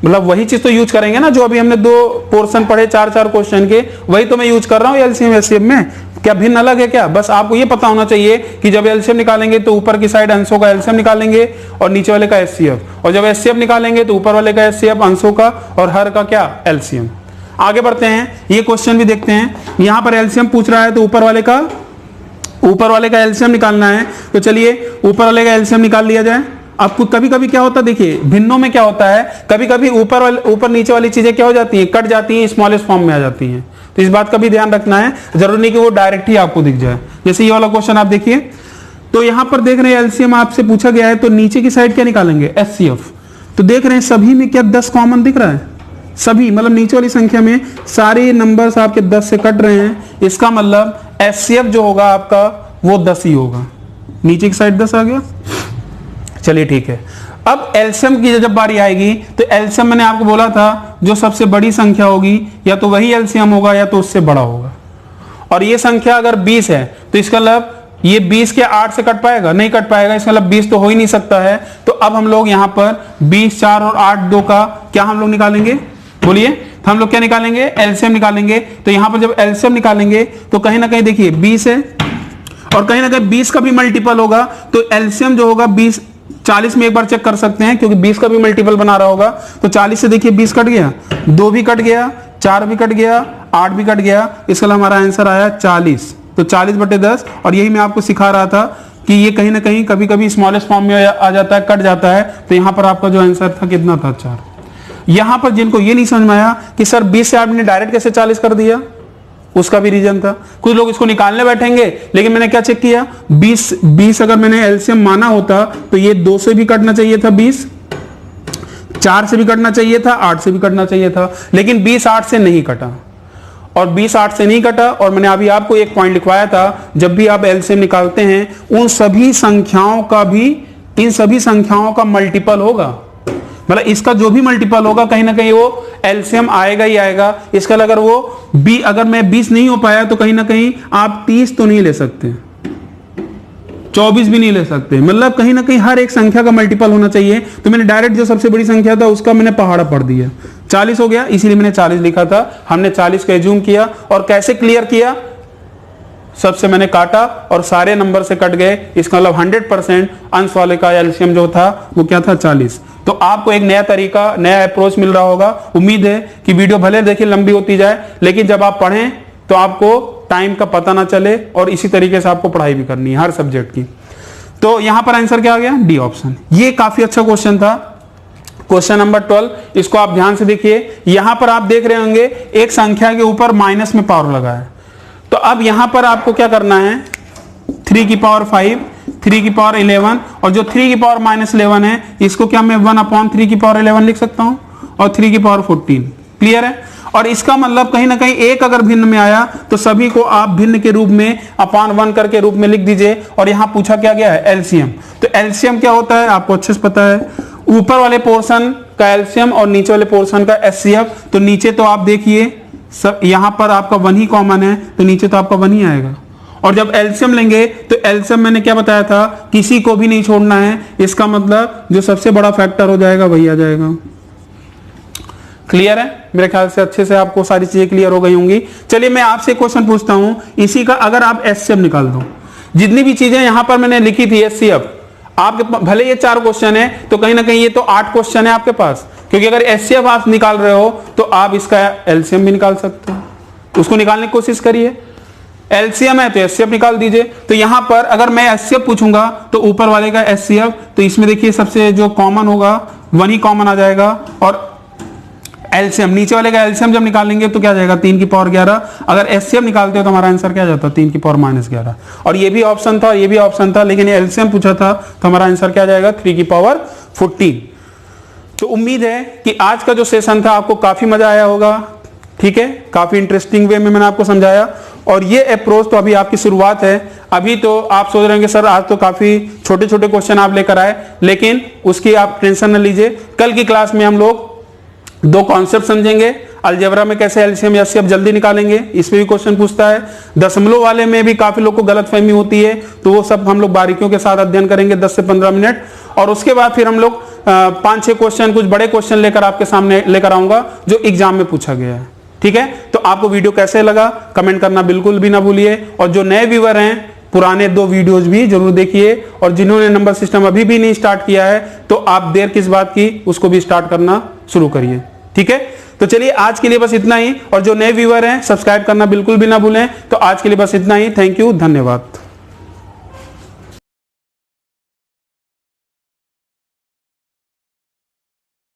मतलब वही चीज तो यूज करेंगे ना जो अभी हमने 2 पोर्शन पढ़े 4 4 क्वेश्चन के, वही तो मैं यूज कर रहा हूं एलसीएम एचसीएफ में। क्या भिन्न अलग है क्या? बस आपको ये पता होना चाहिए कि जब एलसीएम निकालेंगे तो ऊपर की साइड अंशों का एलसीएम निकालेंगे और नीचे वाले का एचसीएफ, और जब एचसीएफ निकालेंगे तो ऊपर वाले का एचसीएफ अंशों का और हर का क्या एलसीएम। आगे बढ़ते हैं, ये क्वेश्चन भी देखते हैं। यहां पर एलसीएम पूछ रहा है तो ऊपर वाले का एलसीएम निकालना है। तो चलिए ऊपर वाले का एलसीएम निकाल लिया जाए। आपको कभी कभी क्या होता है, देखिए भिन्नों में क्या होता है, कभी कभी ऊपर नीचे वाली चीजें क्या हो जाती हैं, कट जाती हैं, स्मॉलेस्ट फॉर्म में आ जाती हैं। तो इस बात का भी ध्यान रखना है, जरूरी नहीं कि वो डायरेक्ट ही आपको दिख जाए। जैसे ये वाला क्वेश्चन आप देखिए, तो यहां पर देख रहे हैं एलसीएम आपसे पूछा गया है, तो नीचे की साइड क्या निकालेंगे, एचसीएफ। तो देख रहे हैं सभी में क्या 10 कॉमन दिख रहा है, सभी मतलब नीचे वाली संख्या में सारे नंबर्स आपके 10 से कट रहे हैं। इसका मतलब एचसीएफ जो होगा आपका वो 10 ही होगा। नीचे की साइड 10 आ गया। चलिए ठीक है, अब एलसीएम की जब बारी आएगी तो एलसीएम मैंने आपको बोला था जो सबसे बड़ी संख्या होगी या तो वही एलसीएम होगा या तो उससे बड़ा होगा। और ये संख्या अगर 20 है तो इसका मतलब ये 20 के 8 से कट पाएगा, नहीं कट पाएगा, इसका मतलब 20 तो हो ही नहीं सकता है। तो अब हम लोग यहाँ पर 20, 4 और 8, 2 का क्या हम लोग निकालेंगे, बोलिए। तो हम लोग क्या निकालेंगे, एलसीएम निकालेंगे। तो यहाँ पर जब एलसीएम निकालेंगे तो कहीं ना कहीं देखिए 20 है और कहीं ना कहीं 20 का भी मल्टीपल होगा। तो एलसीएम जो होगा 20, 40 में एक बार चेक कर सकते हैं क्योंकि 20 का भी मल्टीपल बना रहा होगा। तो 40 से देखिए 20 कट गया, 2 भी कट गया, 4 भी कट गया, 8 भी कट गया। इसका हमारा आंसर आया 40। तो 40/10। और यही मैं आपको सिखा रहा था कि ये कहीं ना कहीं कभी कभी स्मॉलेस्ट फॉर्म में आ जाता है, कट जाता है। तो यहाँ पर आपका जो आंसर था कितना था, 4। यहां पर जिनको ये नहीं समझ में आया कि सर 20 से आपने डायरेक्ट कैसे 40 कर दिया, उसका भी रीजन था। कुछ लोग इसको निकालने बैठेंगे, लेकिन मैंने क्या चेक किया, 20 अगर मैंने एलसीएम माना होता तो ये 2 से भी कटना चाहिए था, 20 4 से भी कटना चाहिए था, 8 से भी कटना चाहिए था, लेकिन 20 8 से नहीं कटा। और 20 8 से नहीं कटा। और मैंने अभी आपको एक पॉइंट लिखवाया था, जब भी आप एलसीएम निकालते हैं उन सभी संख्याओं का भी इन सभी संख्याओं का मल्टीपल होगा। मतलब इसका जो भी मल्टीपल होगा कहीं ना कहीं वो एलसीएम आएगा ही आएगा। इसका अगर अगर मैं 20 नहीं हो पाया तो कहीं ना कहीं आप 30 तो नहीं ले सकते, 24 भी नहीं ले सकते। मतलब कहीं ना कहीं हर एक संख्या का मल्टीपल होना चाहिए। तो मैंने डायरेक्ट जो सबसे बड़ी संख्या था उसका मैंने पहाड़ा पढ़ दिया, 40 हो गया, इसीलिए मैंने 40 लिखा था। हमने 40 का एज्यूम किया और कैसे क्लियर किया, सबसे मैंने काटा और सारे नंबर से कट गए। इसका मतलब 100% अंश वाले का एलसीएम जो था वो क्या था, 40। तो आपको एक नया तरीका, नया अप्रोच मिल रहा होगा। उम्मीद है कि वीडियो भले देखिए लंबी होती जाए, लेकिन जब आप पढ़ें तो आपको टाइम का पता ना चले और इसी तरीके से आपको पढ़ाई भी करनी है हर सब्जेक्ट की। तो यहां पर आंसर क्या आ गया, डी ऑप्शन। ये काफी अच्छा क्वेश्चन था, क्वेश्चन नंबर 12। इसको आप ध्यान से देखिए। यहां पर आप देख रहे होंगे एक संख्या के ऊपर माइनस में पावर लगा है। तो अब यहां पर आपको क्या करना है, 3 की पावर 5, 3 की पावर 11 और जो 3 की पावर -11 है इसको क्या मैं 1/3 की पावर 11 लिख सकता हूं और 3 की पावर 14। क्लियर है। और इसका मतलब कहीं ना कहीं एक अगर भिन्न में आया तो सभी को आप भिन्न के रूप में /1 करके रूप में लिख दीजिए। और यहां पूछा क्या गया है, एलसीएम। तो एलसीएम क्या होता है आपको अच्छे से पता है, ऊपर वाले पोर्शन का एलसीएम और नीचे वाले पोर्शन का एचसीएफ। तो नीचे तो आप देखिए सब यहां पर आपका 1 ही कॉमन है, तो नीचे तो आपका 1 ही आएगा। और जब एलसीएम लेंगे तो एलसीएम मैंने क्या बताया था, किसी को भी नहीं छोड़ना है। इसका मतलब जो सबसे बड़ा फैक्टर हो जाएगा वही आ जाएगा। क्लियर है, मेरे ख्याल से अच्छे से आपको सारी चीजें क्लियर हो गई होंगी। चलिए मैं आपसे क्वेश्चन पूछता हूं इसी का, अगर आप एचसीएफ निकाल दो, जितनी भी चीजें यहां पर मैंने लिखी थी एचसीएफ, आपके भले ये 4 क्वेश्चन है तो कहीं ना कहीं ये तो 8 क्वेश्चन है आपके पास, क्योंकि अगर एचसीएफ आप निकाल रहे हो तो आप इसका एलसीएम भी निकाल सकते हो। उसको निकालने की कोशिश करिए, एलसीएम है तो एचसीएफ निकाल दीजिए। तो यहां पर अगर मैं एचसीएफ पूछूंगा तो ऊपर वाले का एचसीएफ, तो इसमें देखिए सबसे जो कॉमन होगा 1 ही कॉमन आ जाएगा। और एलसीएम नीचे वाले का एलसीएम जब निकालेंगे तो क्या जाएगा, 3 की पावर 11। अगर एचसीएफ निकालते हो तो हमारा आंसर क्या जाता है, 3 की पावर -11। और ये भी ऑप्शन था, ये भी ऑप्शन था, लेकिन एलसीएम पूछा था तो हमारा आंसर क्या जाएगा, 3 की पावर 14। तो उम्मीद है कि आज का जो सेशन था आपको काफी मजा आया होगा। ठीक है, काफी इंटरेस्टिंग वे में मैंने आपको समझाया। और ये अप्रोच तो अभी आपकी शुरुआत है। अभी तो आप सोच रहे होंगे सर आज तो काफी छोटे छोटे क्वेश्चन आप लेकर आए, लेकिन उसकी आप टेंशन न लीजिए। कल की क्लास में हम लोग 2 कॉन्सेप्ट समझेंगे। अलजेब्रा में कैसे एलसीएम या एचसीएफ जल्दी निकालेंगे, इसमें भी क्वेश्चन पूछता है। दशमलव वाले में भी काफी लोग को गलतफहमी होती है, तो वो सब हम लोग बारीकियों के साथ अध्ययन करेंगे 10 से 15 मिनट। और उसके बाद फिर हम लोग 5-6 क्वेश्चन, कुछ बड़े क्वेश्चन लेकर आपके सामने लेकर आऊंगा जो एग्जाम में पूछा गया है। ठीक है, तो आपको वीडियो कैसे लगा कमेंट करना बिल्कुल भी ना भूलिए। और जो नए व्यूअर हैं पुराने 2 वीडियोज भी जरूर देखिए, और जिन्होंने नंबर सिस्टम अभी भी नहीं स्टार्ट किया है तो आप देर किस बात की, उसको भी स्टार्ट करना शुरू करिए। ठीक है, तो चलिए आज के लिए बस इतना ही, और जो नए व्यूअर हैं सब्सक्राइब करना बिल्कुल भी ना भूलें। तो आज के लिए बस इतना ही, थैंक यू, धन्यवाद।